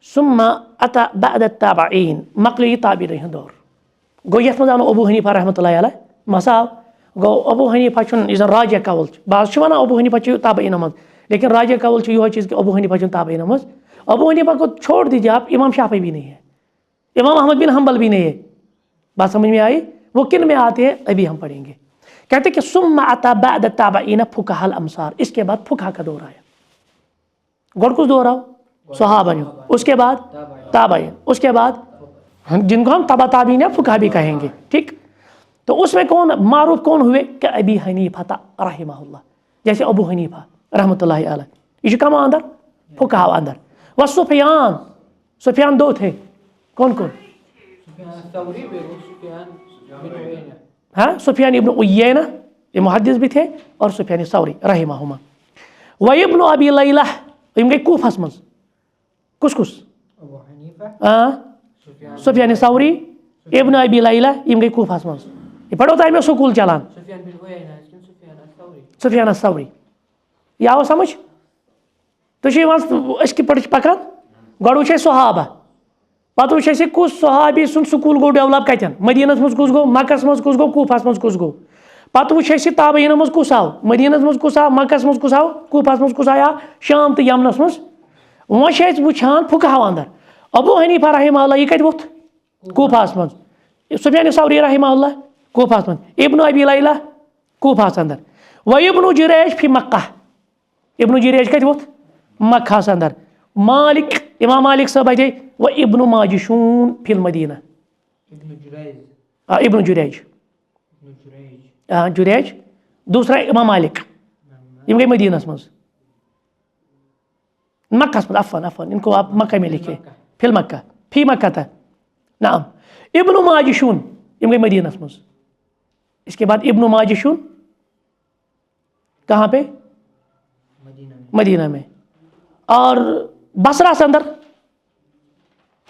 सुम्मा अता बाद ताबईन मकल यह ताबीन हंद दौर गो ये मज आनो अबू हनीफा रहमतुल्लाहि अलैह मसाल गो अबू हनीफा इस राज कवल बाज वन अबू हनीफा ताबईन मज लेकिन राज कवल यह चीज़ कि अबू हनीफा ताबईन मज अबू हनीफा को छोड़ दीजिए आप, इमाम शाफी भी नहीं है, इमाम अहमद बिन हम्बल भी नहीं है। बात समझ में आई? वो किन में आते हैं अभी हम पढ़ेंगे। कहते कि सुम्मा अता बाद ताबईन फुकहल अमसार, इसके बाद फुकहा का दौर आया। गोड़ कुछ दौर आओ सहाबा, उसके बाद ताबईन, उसके बाद जिनको हम तबा ताबीन या फुकहा भी कहेंगे ठीक। तो उसमें कौन मारूफ कौन हुए कि अबी हनीफा रहमहुल्लाह, जैसे अबू हनीफा रहमतुल्लाहि अलैह, ये कम अंदर फुकहा अंदर। वह सुफियान, सुफियान दो थे, कौन कौन? हाँ, सुफियान इब्न उयैना ये मुहद्दिस भी थे और सुफियान सौरी रहमहुमा। व इब्न अबी लैला यम गई कूफस मज कुस कुस सुफियान सौरी इब्न अबी लैला यम गई कूफस मज। ये पढ़ो तो स्कूल चलान सुफियान सौरी यह आओ समझ। तो पे पकान गो वो सहाबा पे वो कुस सहाबी सुन स्कूल गो डेवलप कतन मदीनस मज कुस गो, मक्कस मज कुस गो, कूफस मज कुस गो। पे वो ताबईन मज कुस आव, मदीनस मज कुस आव, मक्कस मज कुस आव, कूफस मज कुस आया, शाम तो यमनस मज। वो वुचान फुकहा अंदर अबू हनीफा रहमहुल्लाह यह कत वोथ कूफास मज, सुफियान सौरी रहमहुल्लाह कूफास मज, इब्न अबी लैला कूफास अंदर। व इब्न जुरैज फी मक्का, इब्न जुरैज कत वोथ मक्कास अंदर। मालिक इमाम मालिक साहब आए व इब्न माजिशून फिल मदीना, इब्न जुरैज जुरैज दूसरा इमाम मालिक यम गई मदीनस मज मक्कास मज अफन अफन इनको आप मक्का में लिखे फिल मक्का फी मक्का था नाम। इब्न माजिशून यम गई मदीनस मज। इसके बाद इब्न माजिशून कहाँ पे? मदीना में। और बसरा से अंदर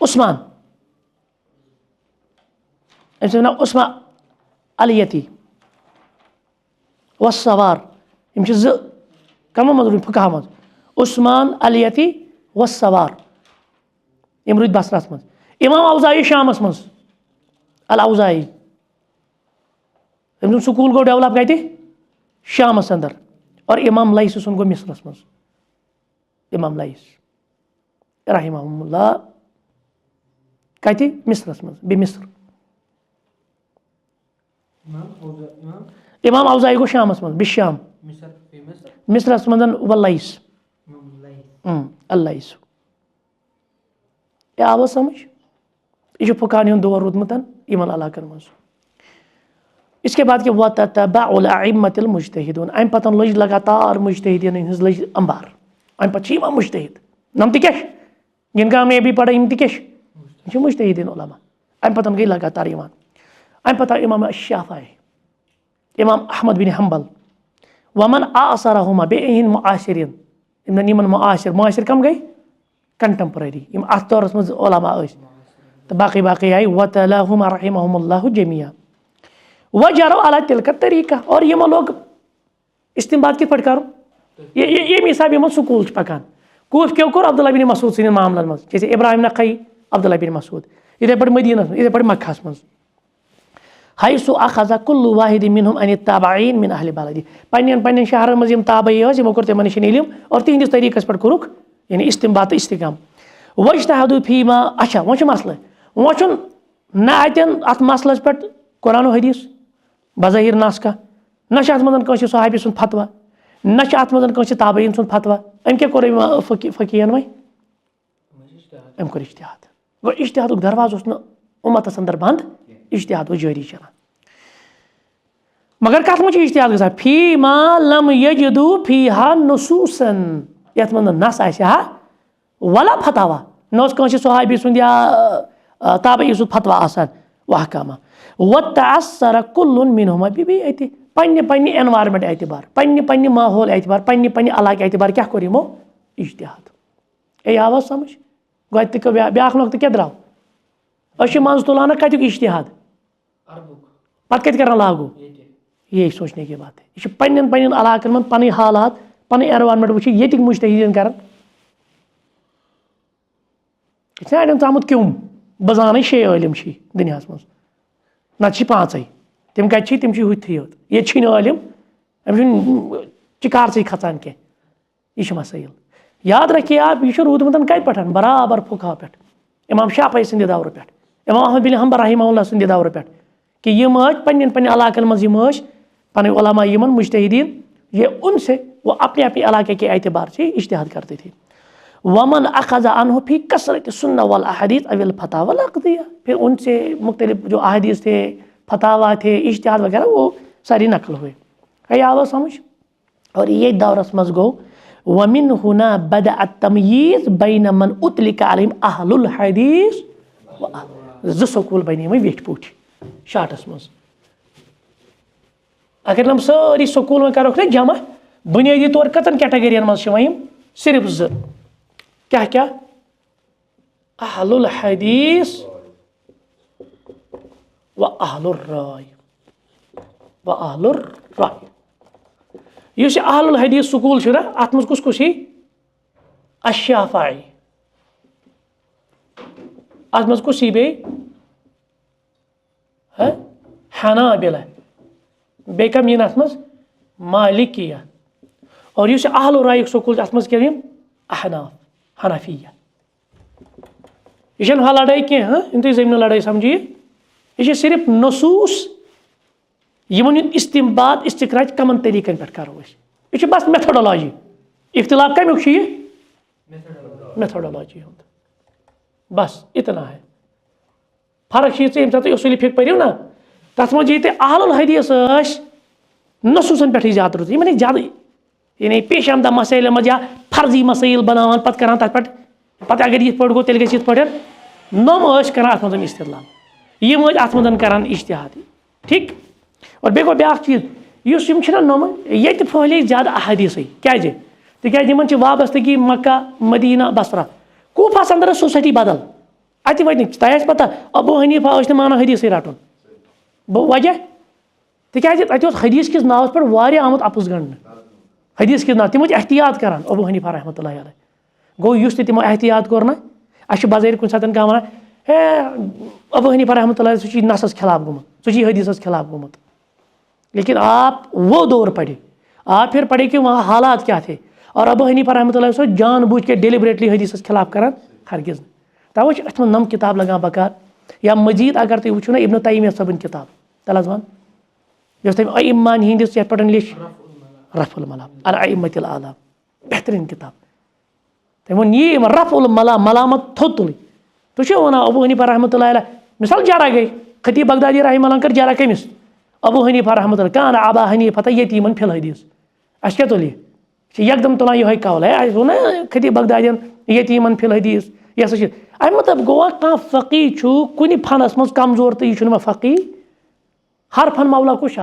उस्मान अमिस वनान उस्मा अलयती वस्सवार यम ज कमो मज फुकहा मज उस्मान अलयती वस्सवार यम रूद बसरस मज इमाम औज़ाई शामस मज अल औज़ाई यम स्कूल गो डेवलप कति शामस अंदर और इमाम लईस सुन गो मिस्रस मज इमाम लईस रहिमहुल्लाह कति मिस्रस मज बे मिस्र इमाम औज़ाई गो शामस मज बे शाम मिस्रस मज वलईस अल्लाइस यह आव समझ यह फुकान हुंद दौर रोदमुत यमन इलाकन मज। इसके बाद क्या वततबअुल अइम्मतुल मुज्तहिदून अम पत लज लगातार मुज्तहिदीन हज लज अंबार अम पत मुज्तहिद नम क्या जिनका हमें भी पढ़ा यम क्या मुज्तहिदीन उलमा अम पत गई लगातार ईमान अम पत इमाम शाफई इमाम अहमद बिन हम्बल वमन आसरहुमा बेइन मुआसिरिन यमन मुआसिर कम गई कंटेम्पररी यम अथ दौरस मज उलमा तो बाकी बाकी आई वतलाहुमा रहिमहुमुल्लाहु जमिया वजरो अला तिलका तरीका और यम लोग इस्तेमाल कित पट करो ये हिसाब यम स्कूल पकान कूफ क्यों कर अब्दुल्ला बिन मसूद सिंद मामलन मज जैसे इब्राहिम नखई अब्दुल्ला बिन मसूद इधे पट मदीना इधे पट मक्का मज हाइसु अखज़ कुल्लु वाहिद मिनहुम अन ताबईन मिन अहल बलदी पन्न शहर मज यम ताबई यमो कर तिमन निश इल्म और तिहंदिस तरीकस पे कोरुक यानी इस्तिंबात इस्तिकाम वज्तहदु फीमा अच्छा वो मसल वो न अतन अत मसलस पे कुरान हदीस बज़ाहिर नास का न अत मज कंस सहाबी सुन फतवा न अत मज कंस ताबईन सुन फतवा अम क्या कोर फकीहन वह अम कोर इज्तिहाद गो इज्तिहादुक दरवाज उम्मतस अंदर बंद इज्तिहाद जारी चलान मगर कत मज इज्तिहाद गसान फी मा लम यजिदु फीहा नुसूसन यथ मज नस आहा वला फतावा न कंस सहाबी सुंद या ताबई सुंद फतवा आसान वहकामा वतअस्सर कुल्लुन मिनहुमा बिबैति पन्ने एनवायरमेंट एतबार पन्ने माहौल एतबार पन्ने इलाके एतबार क्या कोर यमो इज्तिहाद ए आवा समझ गो ब्याख नोक क्या द्राव अश मज तुलान कत इज्तिहाद पत कत कर लागू यही सोचने की बात है यह पन्न इलाकन मन पन हालात पन एनवायरमेंट वो ये मुज्तहिदीन कर अड़न तामुत क्यों बह जान 6 इलम दुनिया मज नत 5 तम कत तम हुथी योत ये इलम अम चिकार खचान कह यह मसाइल याद रखिए आप यह रूदमुत कत पे बराबर फुकहा पे इमाम शाफई सिंद दौर पे इमाम अहमद बिन हम्बल रहिमहुल्लाह सिंद दौर पे कि यम पन्न इलाकन मज यम पन उलमा यमन मुज्तहिदीन ये उनसे वो अपने अपने इलाके के एतबार से इज्तिहाद करते थे। वमन अखज़ अन्हु फी कसरत सुन्नह वल अहदीस अविल फतावा अक़दिया फिर उनसे मुख्तलिफ जो अहदीस थे फतावा थे इज्तिहाद वगैरह वो सारी नकल हुए है आवा समझ। और ये दौरस मज गो वमिन हुना बदा तमयीज़ बैन मन उतलिका अलैहिम अहलुल हदीस ज स्कूल बने वेठ पूठ शार्टस मज अगर हम सारी स्कूल में करोक ना जमा बुनियादी तौर कतन कैटेगरियन मज सिर्फ ज क्या क्या अहलुल हदीस व अहलुर राय यह अहलुल हदीस स्कूल अत मज कुस अश्शाफई अत मज कुस बे हनाबिला बे कम यन अत मज मालिकिया और यह अहलुर राय स्कूल अत मज क्या अहनाफ हनफिया यह लड़ाई कह तुम जमीन लड़ाई समझिए यह सिर्फ नसूस यमन इस्तिंबात इस्तिखराज कमन तरीकन पे करो यह बस मेथोडोलॉजी इख्तिलाफ कमुक मेथोडोलॉजी बस इतना है फर्क ये उसूल फिक पो ना तथ मज ये अहलुल हदीस नसूसन पे ज्यादा रुत यमन ज्यादा यानी पेश आमदा मसाइल मज या फर्जी मसाइल बनावान पत करान तथ पे अगर ये गो तेल गि नम करान अत मज इस्तिदलाल यम अत मज करान इज्तिहाद ठीक। और बे गो ब्याक चीज नम ये फहले ज्यादा अहदीस क्या तिक वाबस्तगी मक्का मदीना बसरा कूफास अंदर सोसाइटी बदल अति वत तह पता अबू हनीफा माना हदीस रटन वजह तिकाज तत हदीस किस नावस पे आमुत अपुज गणन हदीस किस नाव तमो एहतियात करान अबू हनीफा रहमतुल्लाहि अलैह गो युस तमो एहतियात कोर ना अश बजारि कुन सात कह वन हे अबू हनीफा रहमतुल्लाहि अलैह सह नसस खिलाफ गुमुत सह हदीस खिलाफ गुमुत लेकिन आप वो दौर पढ़े आप फिर पढ़े कि वहाँ हालात क्या थे और अबू हनीफा रहमतुल्लाहि अलैह जानबूझ के डेलिबरेटली हदीस खिलाफ करान हरगिज तवे अथ नम किताब लगान बकार या मजीद अगर तुम वो ना इब्न तैमिया सबन किताब तल वन यस तम अइम्मान हिंदिस ये पे लिख रफुल मलाम अल अइम्मतिल आलाम बेहतरीन किताब तम वो ये रफुल मलाम मलामत थोद तुल तुम वन अबू हनीफा रहमतुल्लाहि अलैह मिसाल जरा गई खतीब बगदादी रहमतुल्लाह कर जरा कमिस अबू हनीफा रहमतुल्लाह कान अबा हनीफा यतीमन फिल हदीस अस क्या तुल यकदम तुलान ये कौल है वो ना खतीब बगदादियन यतीमन फिल हदीस यह सा अम मतलब गोवा कह फ़क़ी कुन फनस मज कमजोर तो यह फ़क़ी हर फन मौला कुछ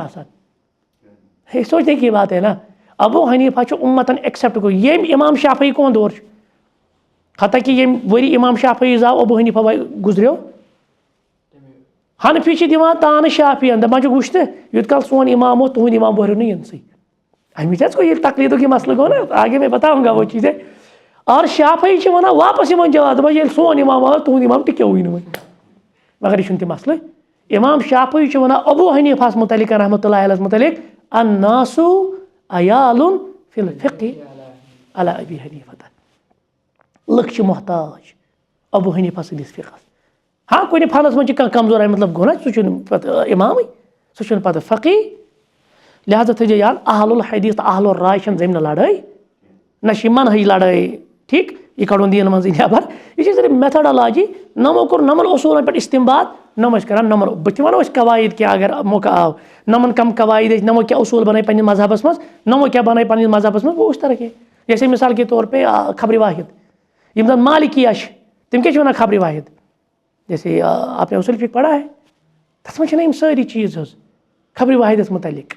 सोचने की बात है ना अबू हनीफा उम्मतन एक्सेप्ट गो ये इमाम शाफी कौन दौर हता कि ये वरी इमाम शाफी जाव अबू हनीफा गुजरियो हनफी दिवान तान शाफियन दपान वुच यूत कल सोन इमाम हो तुहद इमाम बोहर नहीं इनसे अमित को ये तकलीदुक मसला गो ना आगे मैं बताऊंगा वो चीज़ें और शाफी वन वापस इन जवाब दपान ये सोन इमाम आव तुहद इमाम टिक्यो मगर यह मसल इमाम शाफी वन अबू हनीफास मुतलिक रहमतुल्लाहि अलैहि मुतलिक अन्नासु अयालुन फिल फ़िक़्हि अला अबी हनीफा लुक मोहताज अबू हनीफा सदिस फ़िक़्हस हाँ कुछ फनस मज कमजोर मतलब गो ना सह इमाम सह पे फ़क़ी लिहाजा थो याद अहलुल हदीस तो अहलुल राय जमीन लड़ाई न मनहज लड़ाई ठीक यह कड़न दीन मज नबर यह सिर्फ मेथडोलॉजी नमो कोर नमन उसूलन पे इस्तेमाल नम कर नमन बत वो कवायद क्या अगर मौका आव नमन कम कवायद नमो क्या उसूल बन पे मजहबस मज नमो क्या बन पे मजहबस मज वो उस तरह के जैसे मिसाल के तौर पे खबर वाहिद यम जन मालिकिया तम क्या वन खबर वाहिद जैसे आपने उसूल फिक पढ़ा है तथ मम सारी चीज़ खबर वाहिदस मुतलिक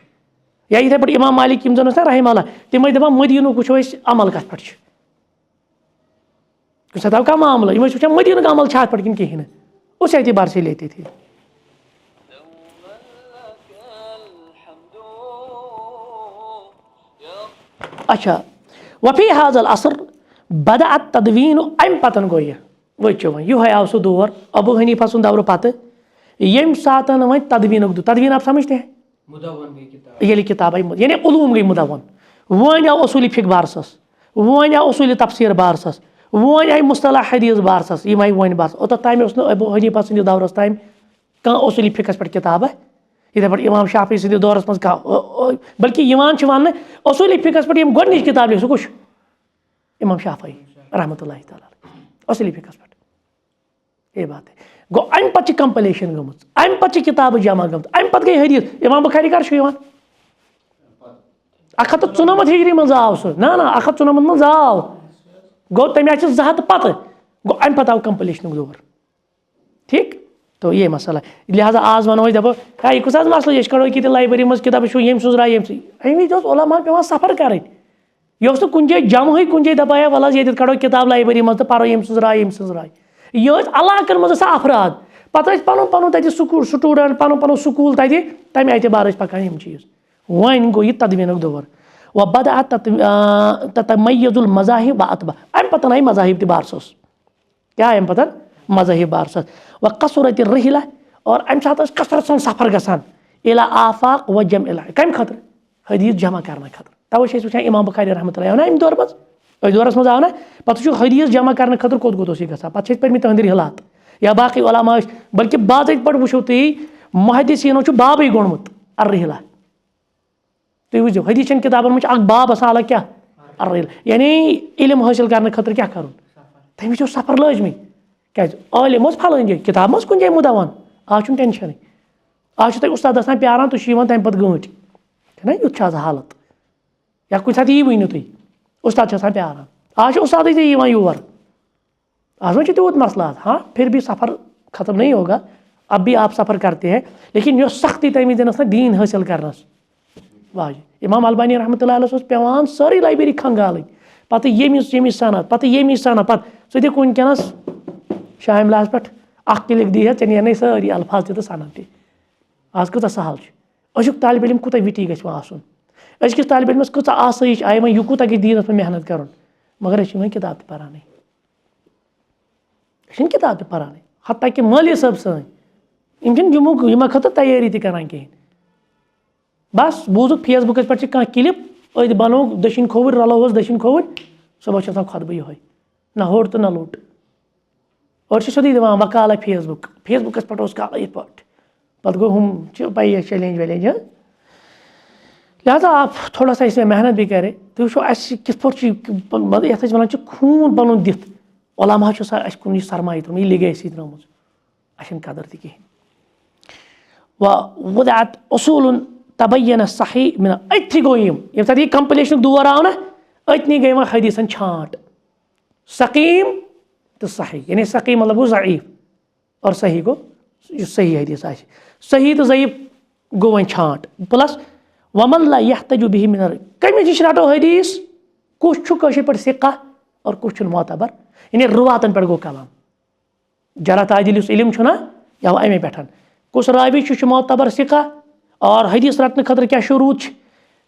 या इथे पे इमाम मालिक यम जन ना रहमल्ला तम दपान मदीनुक वो अमल कत पे कुछ सताव का मामला यम वो मदीनुक अमल अत पे कि कहीं उस एतबार से लेते थे अच्छा वफ़ी हाज़ल असर बदअत तदवीन अम पतन गो यह वो यह आव सह दौर अबू हनीफा सुन दौर पे यम सात वो तदवीन तदवीन आप समझते हैं ये किताब यानी उलूम गई मुदवन वन आव उसूल फ़िक़्ह बारसस वन आव उसूल तफसीर बारसस वन आई मुस्तलाह हदीस बारसस यम आई वन बारस ओत ताम अबू हनीफा सद दौरस ताम कह उसूल फ़िक़्हस पे किताब इथे पे इमाम शाफी सद दौरस मज बल्कि वन उसूल फ़िक़्हस पे गोडनिच किताब लिख कुछ इमाम शाफी रहमतुल्लाहि तआला उसूल फ़िक़्हस पे ये बात है गो अम पे कंपलेशन गम अम पे किताब जमा गम अम पे गई हदीस इमाम बुखारी कर 194 हिजरी मज आव सह ना 194 मज आव गो तमें 200 पत गो अम पे आव कंपलेशन दौर ठीक तो ये मसला लिहाजा आज वनो दपो यह कुछ मसला ये कड़ो कि लाइब्रेरी मज किताब यम सुज राय यम अमित उलमा पे सफर कर यह कुन जाए जम कुन जाए दपाया वल ये कड़ो किताब लाइब्रेरी मज तो पो यम सुज राय यम सुज राय यह इलाकन मज अफराद पे पन पन तक स्टूडेंट पन पन स्कूल तमें एतबार पकान यम चीज़ वन गो यह तदवीन दौर व बदा ततमय्युजुल मज़ाहिब व अतबा अम पतन आई मज़ाहिब त बारसस क्या अम पतन मज़ाहिब बारसस व कसरत रहिला और अम सात कसरत सन सफर गसान इला आफाक व जम इला कम खतर हदीस जमा करने खतर तवे वो इमाम बुखारी रहमतुल्लाहि अलैह अम दौर मज दौरस मज आव ना पे हदीस जमा करने खतर कोत गोत ग पे पे तहंद हिलात या बाकी उलमा बल्कि बाज़ाब्त पे वो तुम मुहद्दिसीनो बाबे गोनमुत अर्रहिला तुम वो हदीस किताबन मज बाब अलग क्या अर्रहिला यानी इल्म हासिल करने खतर क्या कर तमें सफर लाजमी क्या आलिम फलान जाए किताब मज कुन जाए मुदवन आज टेंशन आज तुम उस्ताद आसान प्यारान तुम तमें पे गंट ना युथ हालत या कुछ सात यी वन तुम उस्ताद प्यारान आज उस्ताद योर आज में तूत मसला हाँ फिर भी सफ़र ख़त्म नहीं होगा अब भी आप सफ़र करते हैं लेकिन यह सख्ती तमें दिनस ना दीन हासिल करनस वाज इमाम अलबानी रहमतुल्लाहि अलैह पेवान सारी लाइब्रेरी खंगाल पे यमी सनत पे यमी सनत पे सह वनकस शामिलास पे अख क्लिक दी है चे सारी अल्फाज तो सनद ती आज कूत सहल अजुक तालिब इल्म कूत विटी गो आसन अजकिस तालिब इल्मस कूत आसाइश आई वह कूत गई दीनस में मेहनत कर मगर अ किताब पान किताब पान हत्ता कि माली सब सन जुम्मू खत तैयारी तैयारी कहें बस बूजुक फेसबुक पे कह क्लिप अद बनो दशिन खोवर रलोस दशिन खोवर सुबह खुतबह ये ना होड़ तो ना लोट और सोदी दिवान वकाला फेसबुकस पे कल ये पे गो हम पाई चैलेंज वैलेंज लिहाजा आप थोड़ा सा इसमें मेहनत भी करें तो वो किस पे ये वन खून पन दिथ उलमा कुन सरमाय त्रुम यह लिगेसी त्रुम अन कदर तह वदात उसूल तबयन सही मिन अथि गो ये साथ कंपलेशन दौर आव ना अतनी गई वह हदीसन छांट सकीम तो सही यानी सकीम मतलब गो ज़ईफ और सही गो सही हदीस आ सही तो ज़ईफ गो वन छांट प्लस वमन ला यहतजु बिही मिन कम रटो हदीस कुछ पे सिक्का और कुछ मोतबर यानी रुवातन पे गो कलाम जरा तादिल इल्म ना यह अमे पे कुछ रावी मोतबर सिक्का और हदीस रटने खतर क्या शुरूत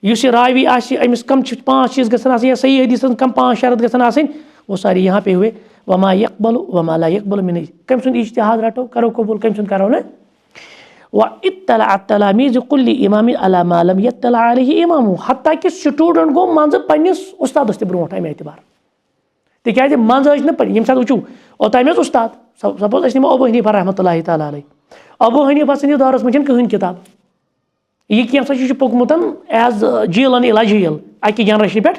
यह रावी अमिस कम 5 चीज़ गसन या सही हदीस कम 5 शरत गसन वो सारी यहाँ पे हुए वमा यकबल वमा ला यकबल मिन कम सुन इज्तिहाद रटो करो कबूल कम सुन करो ना व इत्तला तलामीज़ कुल्ली इमाम अला मा लम यत्तला अलैहि इमाम हत्ता कि स्टूडेंट गो मंज पन्निस उस्तादस ते ब्रोट अमे एतबार तिकाज मंज न यम साथ वुचू ओताम उस्ताद सपोज अस निमो अबू हनीफा रहमतुल्लाहि तआला अलैहि अबू हनीफा सन्दि दौरस मज कहीं किताब यह क्या पोकमुत एज झीलन इला झील अकि जनरेशन पे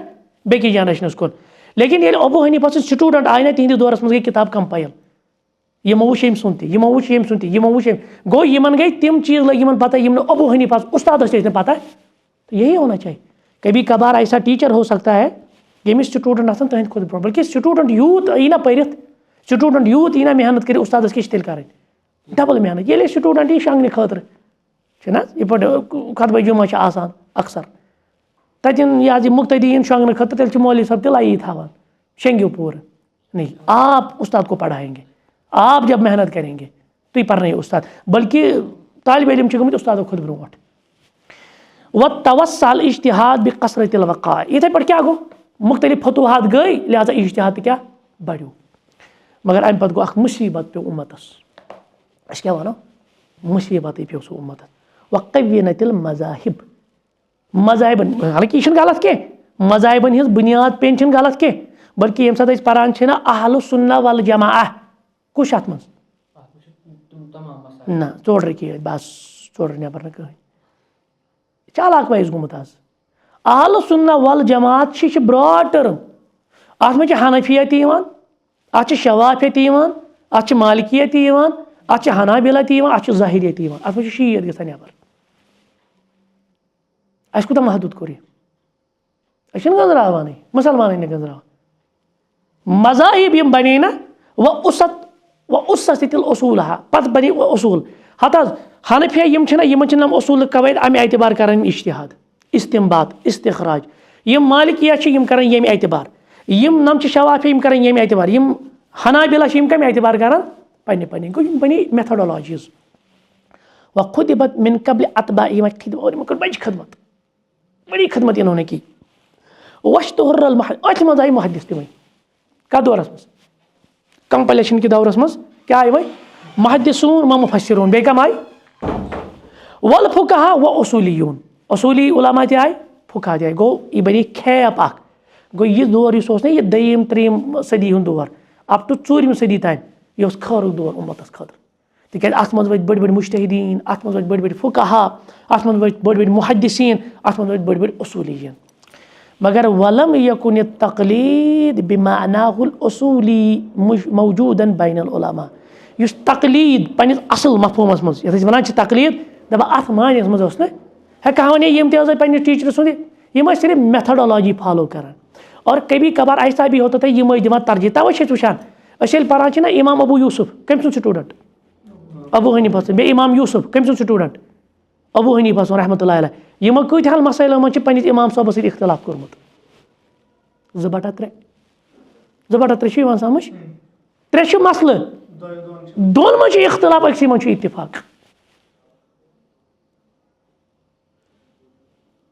बेकि जनरेशन कुन लेकिन ये अबू हनीफा स्टूडेंट आय ना तिहद दौरस मज गई किताब कंपाइल यमो वुच यम सुन यमो वुच यम सुन यमो वुच गो यमन गई तिम चीज़ लग यमन पता यम अबू हनीफा उस्ताद पता तो यही होना चाहिए कभी कभार ऐसा टीचर हो सकता है यमिस स्टूडेंट आसान तहद खुद ब्रो बल्कि स्टूडेंट यूत यी ना परित स्टूडेंट यूत यी ना मेहनत कर उस्ताद किस तेल कर डबल मेहनत ये स्टूडेंट यी शंगने खतर ये खुतबा जुम्मा आसान अक्सर तन यह मुक्तदीन शंगने खतर तेल मौलवी साहब तिलाई थवान शेंगियो पूर नहीं आप उस्ताद को पढ़ाएंगे आप जब मेहनत करेंगे तो ये पढ़ना उस्ताद बल्कि तालिब इल्म गमत उस्ताद खुद ब्रोट व तवस्सल इज्तिहाद बि कसरतिल वक़ा इथे पर क्या गो मुख्तलिफ फतुहात गई लिहाजा इज्तिहाद क्या बढ़ो मगर अम पे गो मुसीबत पे उम्मतस अस क्या वनो मुसीबत पे सो उम्मत वक़व्वनतिल मज़ाहिब मज़ाहिबन हालांकि यह गलत कह मज़ाहिबन हिज बुनियाद पेन गलत कह बल्कि यम साथ पान ना अहलु सुन्ना वल जमाअ कुछ अत मज ना चोड़ रखी बस चोड़ नबर न कहीं चालाक वाइज गुमुत आज अहलु सुन्ना वल जमाअत ब्रॉड टर्म अत मे हनफियत अत शवाफियत अत मालिकियत अत हनाबिला अत ज़ाहिरियत अत मे शीयत गसान नबर अस कूत महदूद कोर गंजरावान मुसलमान गंजरावान मज़ाहिब यम बने ना व उसतिल उसूल पत बने उसूल हत हनफिया यम उसूल कवैद अमे एतबार कर इज्तिहाद इस्तिंबात इस्तिखराज यम मालिकिया यम कर यम एतबार यम नम शवाफिया यम कर यम एतबार यम हनाबिला यम कम एतबार कर पन्ने पन्ने गो यम बने मेथडोलॉजीज व खुदिबत मिन कबल अतबा और बड़ी खदमत इन्होंने की वश्तुहर्रल अथ मज आई मुहद्दिस तमें कत दौरस मज कंपलेशन के दौरस मज क्या आए वही मुहद्दिसून व मुफस्सिरून बे कम आए वल फुकहा व उसूलियून उसूली उलमा ते आए फुकहा ते आए गो ये बनी खैप अख गो यह दौर यह दयीम त्रीम सदी हूं दौर अप टू 4वीं सदी तान यह खरुक दौर उम्मतस खतर तिक अत मज वत बड़ बड़ मुज्तहिदीन अत मज वत बड़ बड़ फुकहा अत मज वत बड़ बड़ मुहद्दिसीन अत मज वत बड़ बड़ उसूलियीन मगर वलम यकुन तकलीद बिमानाहुल उसूली मौजूदन बैनल उलमा युस तकलीद पन्निस असल मफहूमस मज यथ वनान तकलीद दपा अत मानस मज ओस न हेका वन यम ते पन्निस टीचर सुंद यम सिर्फ मेथडोलॉजी फॉलो कर और कभी कभार ऐसा भी होता था यम दिवान तरजीह तवे वुचान अस पान ना इमाम अबू यूसुफ कम सुन स्टूडेंट अबू हनीफा बे इमाम यूसुफ कम सुन स्टूडेंट अबू हनीफा रहमतुल्लाहि अलैह यम कतहल मसैल मज पन्निस इमाम साहब सहित इख्तिलाफ कोरमुत 2/3 समझ 3 मसल दोन में इख्तिलाफ अक्सी में इत्तिफाक।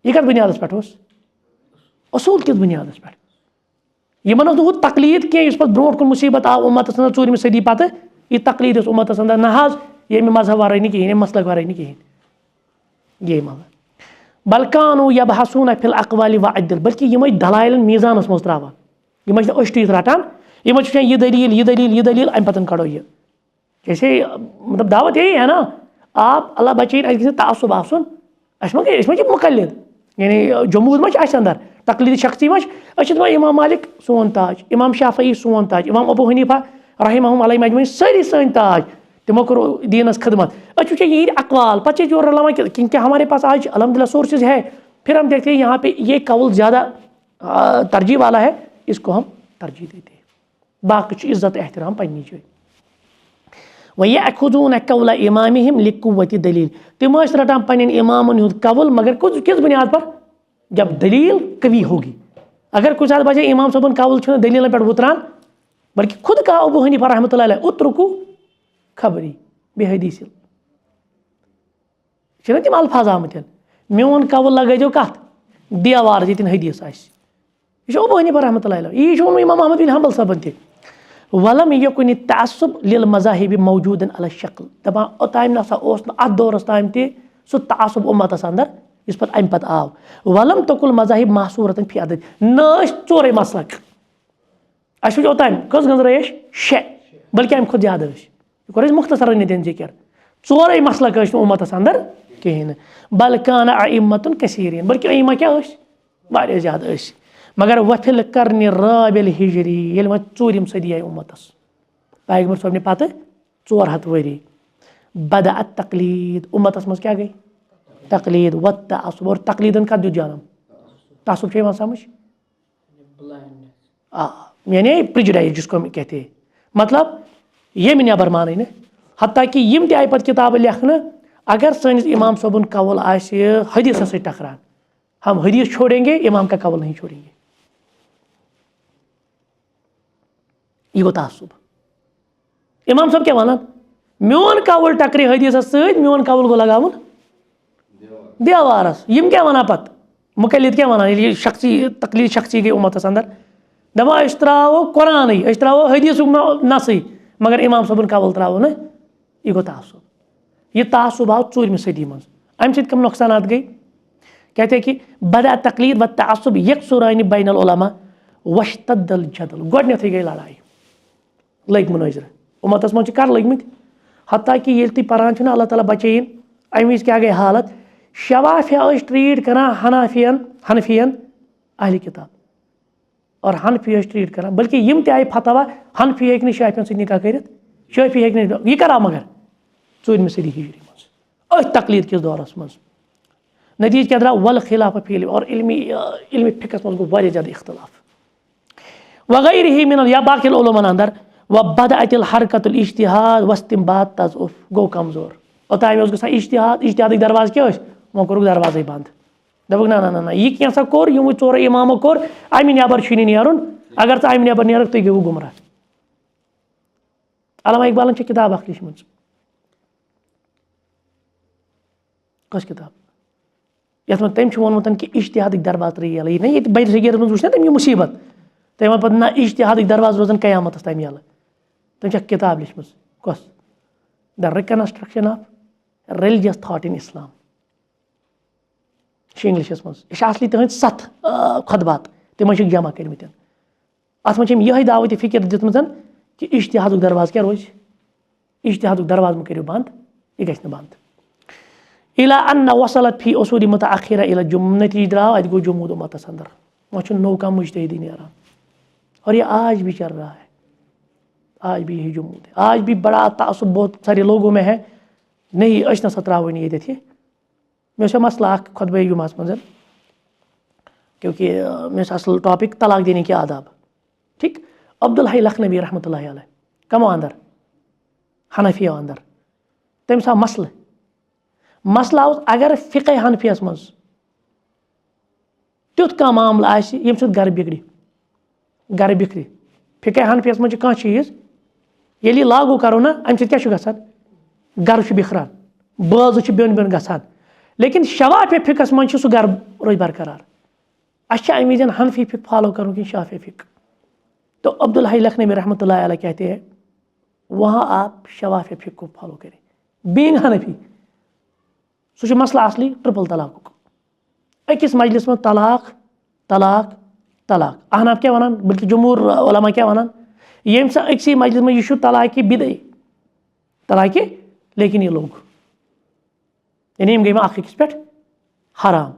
यह कत बुनियादस पे असूल किस बुनियादस पे यमन वो तकलीद कह ब्रो कुन मुसीबत आव उम्मत अंदर 4वीं सदी पत् यह तकलीद उम्मत अंदर ना ये मजहब वारे नी कहें मसलक वारे नी कहें ये मतलब बलकानू यबहसून फिल अक़वालि व अद्ल बल्कि यम दलाइल मीज़ानस मज त्रावान यम अश्टीत रटान यम यह दलील अम पतन कड़ो यह जैसे मतलब दावत यही है ना आप अल्लाह बचीन तासुब आसन मुकल्लिद यानी जमूद मच अंदर तकलीद शख्सी मच इमाम मालिक सोन ताज इमाम शाफई सोन ताज इमाम अबू हनीफा रहमहुम अलैहि मजमईन सारी सन ताज तिमो करो दीनस खदमत अच्छे ये अकवाल पच्चीस जो रलामा क्योंकि हमारे पास आज अल्हम्दुलिल्लाह सोर्सेज है फिर हम देखते हैं यहाँ पे ये कौल ज़्यादा तरजीह वाला है इसको हम तरजीह देते हैं बाकी इज्जत एहतराम पन्नी जाए वह अखुदून कौल इमामिहिम लिकुव्वति दलील तिम रटान पन्न इमामन हुंद कौल मगर किस बुनियाद पर जब दलील कवी होगी अगर कुछ साथ बचे इमाम सबन कौल दलील पे उतरान बल्कि खुद का अबू हनीफा रहमतुल्लाह अलैह उतरुकू खबरी बेहदीस तम अल्फाज आमत मोन कौल लगो कत देवार ये हदीस यह अबू हनीफा रहमतुल्लाह अलैह यह इमाम अहमद बिन हंबल सबन त वलम यकुन तअस्सुब लिल मज़ाहिब मौजूदन अला शक्ल दपान ओताम नसा अत दौरस ताम सह तअस्सुब उम्मतस अंदर इस पर अम पत आव वलम तकुल मज़ाहिब महसूरतन फी अदद न चोरे मसलक अस वो ओताम कस गंजर शे बल्कि अम खुद ज्यादा कर मुख्तसर नितिन जिक्र चोरे मसलक उम्मतस अंदर कहें बल कान अइम्मतुन कसीरीन बल्कि अइम्मा क्या वारिया ज्यादा मगर वफिल करने राबिल हिजरी ये वह 4वीं सदी आई उम्मतस पैगंबर सबने पत 400 वरी बदा तकलीद उम्मतस मज क्या गई तकलीद व तअस्सुब और तकलीदन का दुज जानम तअस्सुब छे वहां समझ यानी प्रिजुडाइज जिसको हम कहते हैं मतलब ये नबर मान न हत्ता कि यम ते आय पत किताब लिखने अगर सनिस इमाम सबन कौल आसे हदीस से टकरान हम हदीस छोड़ेंगे इमाम का कौल नहीं छोड़ेंगे यह गो तअस्सुब इमाम सब क्या वन मोन कौल टकरे हदीस मोन कौल गो लगावन देवारस यम क्या वन पत मुकल्लिद क्या वन शख्सी तकलीद शख्सी गई उम्मतस अंदर दपा अस त्रो कुरान अस त्रो हदीस नसई मगर इमाम सबन कौल त्रो न यह गो तअस्सुब यह तअस्सुब आव 4वीं सदी मज अम सम नुकसान गई कहते हैं कि बदा तकलीद व तअस्सुब यकसुरान बैनल उलमा वश्तद्दल जदल गोडनेथै गई लड़ाई लग मुनाजर उम्मतस मज कर लगमित हत्ता कि ये तुम पारान अल्लाह ताला बचैन अम विज क्या गई हालत शवाफिया ट्रीट कर हनफियन अहल किताब और हनफी ट्रीट कर बल्कि यम ते आय फतवा हनफी हेक शाफियन से निकाह कर शाफी हेक यह करा मगर 4वीं सदी हिजरी मज तकलीद किस दौरस मज नतीज क्या द्राव वल खिलाफ फील और इल्मी फिकस मज गो ज़्यादा इख्तलाफ वगैरह मिनल या बाकी उलमन अंदर व बदअतिल हरकतुल इज्तिहाद वस्तिंबात तज़उफ गो कमजोर ओताम गो इज्तिहाद दरवाज क्या वो कोर दरवाजे बंद दपक ना ना ना यह कैसा कोर यम 4 इमामो कोर अम नबर छुनी नेरुन अगर तो अम नबर नेरक तुम गो गुमराह अल्लामा इकबालन किताब अख लिखम कस किताब ये तम वोनमुत कि इज्तिहाद दरवाज त्रे यल ये बड़ सगीरस मज वुच ना तम मुसीबत तम पे ना इज्तिहाद दरवाज रोजन कयामत तम यल तम किताब लिखम कस the reconstruction of religious thought in Islam इंग्लिशस मज यह असली तहद 7 खुतबात तमो जमा कर्मित अत मज यह दावत फिक्र दितमत कि इज्तिहाद दरवाज क्या रोज इज्तिहाद दरवाज मह करो बंद यह गि बंद इला अन वसलत फी उसूल मुतअखिरा इला नतीज द्राव अत गो जमूद उम्मतस अंदर वह नौ कम मुजतहिदी नेरान और यह आज भी चल रहा है आज भी यही जमूद है आज भी बड़ा तअस्सुब बहुत सारे लोगों में है नहीं अस न त्रावन ये मे मसला खुतबे जुमास मज क्योंकि मे असल टॉपिक तलाक देने के आदाब ठीक अब्दुल हई लखनवी रहमतुल्लाहि अलैह कमो अंदर हनफिया अंदर तम सा मसला अगर फ़िक़े हनफियस मज तुथ कह मामला यम सत गर बिगड़ी फ़िक़े हनफियस मज कह चीज़ येली यह लागू करो ना अमि सत क्या गसान गर बिखरान बाज बिन बिन गसान लेकिन शवाफे फिकस मन सह गर रोज बरकरार अच्छा अमी विजन हनफी फिक फॉलो करूँ कि शाफी फिक। तो अब्दुल हई लखनवी रहमतुल्लाह अलैह कहते हैं वहाँ आप शवाफी फिक को फॉलो करें बीइंग हनफी सह मसला असली ट्रिपल तलाक अकिस मजलिस में तलाक तलाक तलाक अहनाफ क्या वनान बल्कि जमहूर उलमा क्या वनान ये अक्सी मजलिस में यह तलाक बिदई तलाक लेकिन ये लोग यानी गई अकिस पे हराम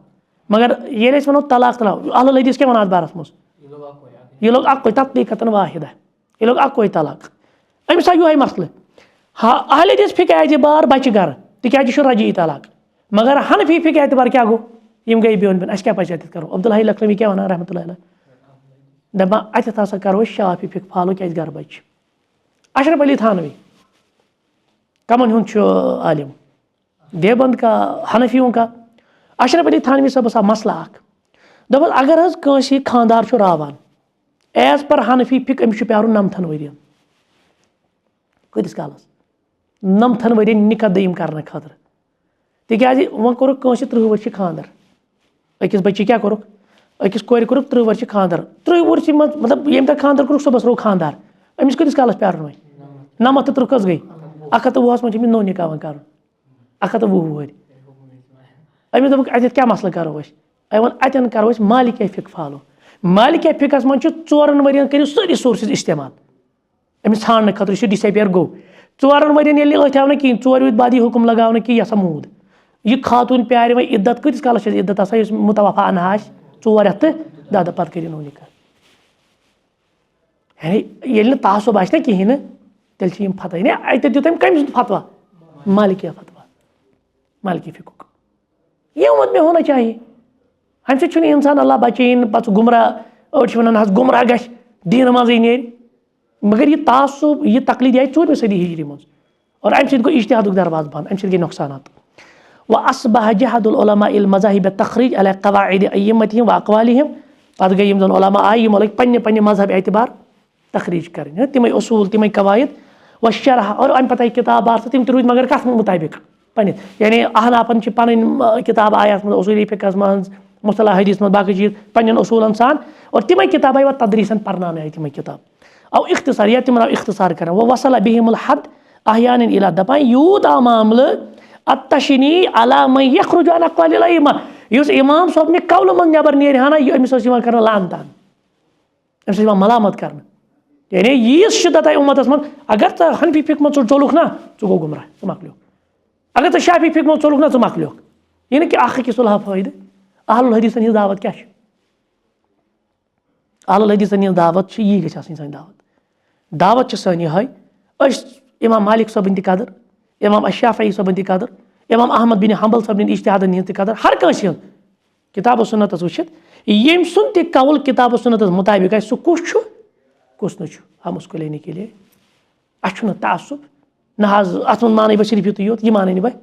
मगर ये वो तलाक तलाक अहलुल हदीस क्या वनान बारस मज ये लोग अक्कोई तत्लीकतन वाहिदा ये लोग अक्कोई तलाक अमिस यह मसल हाँ अहल हदीस फिक एतबार बच गर तिज रजी तलाक मगर हनफी फिक एतबार क्या गो यम गई बिन बिन क्या पज अत करो अब्दुल हई लखनवी क्या वनान रहमतुल्लाह अलैह दपान अत हसा करो शाफी फिक फॉलो क्या गर बच। अशरफ अली थानवी कमन हुंद आलिम देवबंद का हनफियों का अशरफ अली थानवी सबस मसला दपन अगर कंसी खानदार रावान एज पर हनफी फिक अमिस प्यार 9 वरियन कतिस कालस 9 वरियन निकाह दयम करने खतर तिज वो कोर 30 वर्ष खानदार अकिस बच्चे क्या कोर अकिस कोर कोर 30 वर्ष खानदार 30 वर्ष मतलब ये तक खानदार कोर सुबह रो खानदार अमिस कतिस कालस प्यार वो 9 तो 30 कस गई 120 मन नो निकाह कर 120 वरी अमिस दोप अत क्या मसला करो अतन करो मालिकिया फिक फॉलो मालिकिया फिकस मन 4 वरियन करो सारी सोर्सेज इस्तेमाल अमिस छान खतर डिसअपियर गो 4 वरियन ये अथव ना कहीं 4 बाद यह हुक्म लगाव कि यह मूद यह खातून प्यार वह इद्दत कतिस कालस इद्दत आसान मुतवफ़ा अनहा 4 रेत तो 10 पे कर नो निकाह यानी ये तासुब आना कहीं ना तेल फतवा यानी अत दित कम फतवा मालिकिया फतवा मालिकी फिकुक ये उम्मत में होना चाहिए अम सत इंसान अल्लाह बचन पे गुमराह अड़ वन गुमराह ग दीन मजे ने मगर यह तासुब यह तकलीद आई 4वीं सदी हिजरी मज और अम सत गो इज्तिहादुक दरवाज बंद अम सत गई नुकसान व असबह जहदुल उलमा इल मज़ाहिब तखरीज अला क़वाइद अय्यमतिहिम व अक़वालिहिम पे गई उलमा आय यम लग पन्ने मजहब एतबार तखरीज कर तिम उसूल तिम कवायद व शरह और अम पता किताब तिम रूद मगर कथ मुताबिक पन यानी अहनाफन पन किताब आयात उसूल फ़िक़्हस मज मुस्तलाह हदीस मज बाकी चीज पन्न उसूलन सान और तिम किताब आई तदरीसन पढ़नान आई तिम किताब अब इख्तिसार या तिम इख्तिसार कर वह वसल बिहिमुल हद अहयान इला दपान यूत आ मामल अतशनी अला मन यखरुज अन अक़वालिल अइम्मा युस इमाम साहब ने कौल मन नबर नेर हना अमिस कर लान तान अमिस मलामत कर यानी यीस शिद्दत आई उम्मतस मन अगर तो हनफी फिक मन चोलुक ना चो गो गुमराह चो मकलियो अगर तो शाफी फिक मन चोलुक ना चो मकलियो यानी कि अख सुलह फायदे अहलुल हदीसन हिंस दावत क्या अहलुल हदीसन हिंस दावत यी गछ आसनी सान दावत सान यह इमाम मालिक सबन कदर इमाम अशाफी सबन कदर इमाम अहमद बिन हम्बल सबन इज्तिहादन हिंस कदर हर कंस किताब सुन्नत वुचित यम सुन त कौल किताब सुन्नत मुताबिक आ सह कुस न हम उसको लेने के लिए अच्छु तासुब न अत मान बह सिर्फ योत यह मान बह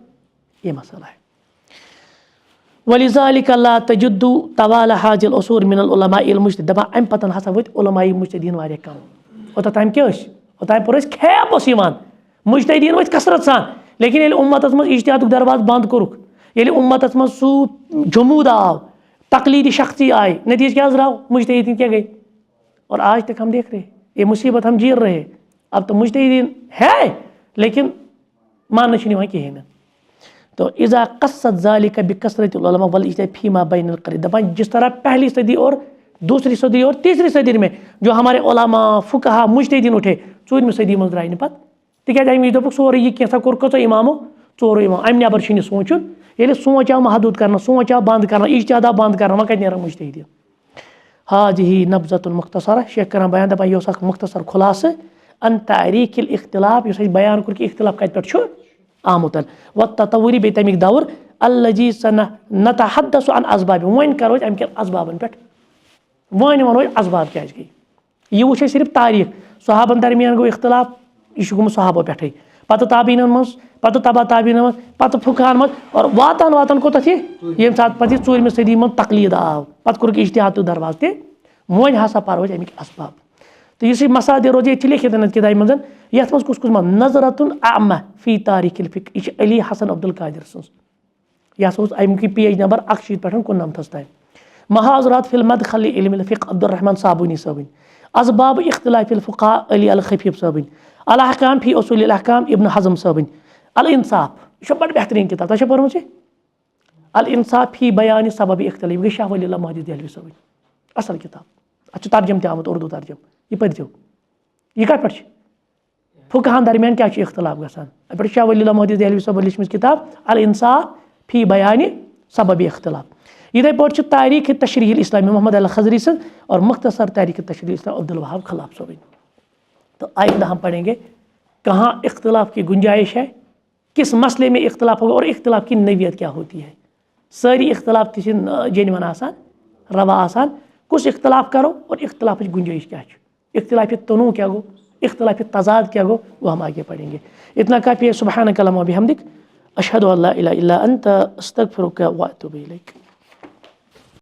ये मसला है वलिज़ालिक ला तजुद्दु तवाल हाजिल उसूर मिनल उलमाइल मुज्तहिद दपान अम पतन हसा वत उलमाई मुज्तहिदीन वारिया कम ओतम क्या ओतम पर खैप मुज्तहिदीन वत कसरत सान लेकिन ये उम्मतस मज इज्तिहादुक दरवाज बंद कोरुक ये उम्मतस मज सह जमूद आव तकलीदी शख्सी आए नतीज क्या राव मुज्तहिदीन क्या गई और आज तक हम देख रहे ये मुसीबत हम जीर रहे अब तो मुज्तहिदीन है लेकिन मानने कहीं ना तो इज़ा क़स्सत ज़ालिका बिकसरत उलमा वल इज्तिहाद फ़ीमा बैनल क़रीन दपान जिस तरह पहली सदी और दूसरी सदी और तीसरी सदी में जो हमारे उलमा फुक़हा मुज्तहिदीन उठे 4वीं सदी में द्राय पे तिज अमी दोपुक सोरे यह कैसा कोर कचो इमामो 4 इमाम अम नबर सोचुन ये सोच आव महदूद करना सोच आव बंद करना इज्तिहाद आव बंद करना वह कत नेरान मुज्तहिदीन हाज़िही नब्ज़तुन मुख्तसरा शेख कर बयान दपान यह मुख्तसर खुलास अन तारीख़िल इख्तिलाफ इस बयान कोर कि इख्तिलाफ कत पे आमुत व ततवुरी बे तमिक दौर अल्लजी नतहद्दस अन असबाब वन करो अमि असबाबन पे वन वनो असबाब क्या गई यह वो सिर्फ तारीख सहाबन दरमियान गो इख्तिलाफ यह गुम सहाबों पे पत ताबीन मज पत तबा ताबीन मज पत फुकहान मज और वातान वातान कोत ये सात पे 4वीं सदी में तकलीद आव पे कोर इज्तिहाद दरवाज ते वन हसा पर्व अमिक असबाब तो इस मसादिर रोज ये लिखित किताब मज ये कुस कुस नजरतुन आमा फी तारीखिल फिक्र यह अली हसन अब्दुल कादिर सन्स यह अमुक पेज नंबर 61 पे 59 ताम महाजरात फिल मदखल इल्म फिक्र अब्दुर्रहमान साबुनी साबिन असबाब इख्तिलाफ फुक़हा अली अल खफीफ साबिन अल अहकाम फी उसूल अल अहकाम इब्न हज़म साबिन अल इंसाफ यह बड़ बेहतरीन किताब तुम पर्मुत अल इंसाफ फी बयान सबब इख्तिलाफ शाह वली अल्लाह महदी देहलवी साबिन असल किताब अच्छ तर्जम ते आमुत उर्दू तर्जम यह पढ़ो यह कत पे फुक़हान दरमियान क्या इख्तिलाफ गसान पे शाह वली अल्लाह महदी देहलवी साहब लिखम किताब अल इंसाफ फी बयान सबब इख्तिलाफ इधे पे तारीख तशरीह इस्लामी मोहम्मद अल खजरी सर और मुख्तसर तारीख तशरीह इस्लाम अब्दुल वहाब खलाफ साबिन। तो आइंदा हम पढ़ेंगे कहाँ इख्तिलाफ की गुंजाइश है, किस मसले में इख्तिलाफ होगा और इख्तिलाफ की नवीयत क्या होती है। सारी इख्तिलाफ जेनवन आसान रवा आसान कुछ इख्तिलाफ करो और इख्तिलाफ गुंजाइश क्या है, इख्तिलाफ तनु क्या गो, इख्तिलाफ तजाद क्या गो, वो हम आगे पढ़ेंगे। इतना काफ़ी है। सुब्हानक अल्लाहुम्मा व बिहम्दिक अशहदु अल्ला इलाहा इल्ला अंत अस्तगफिरुका व अतूबु इलैक।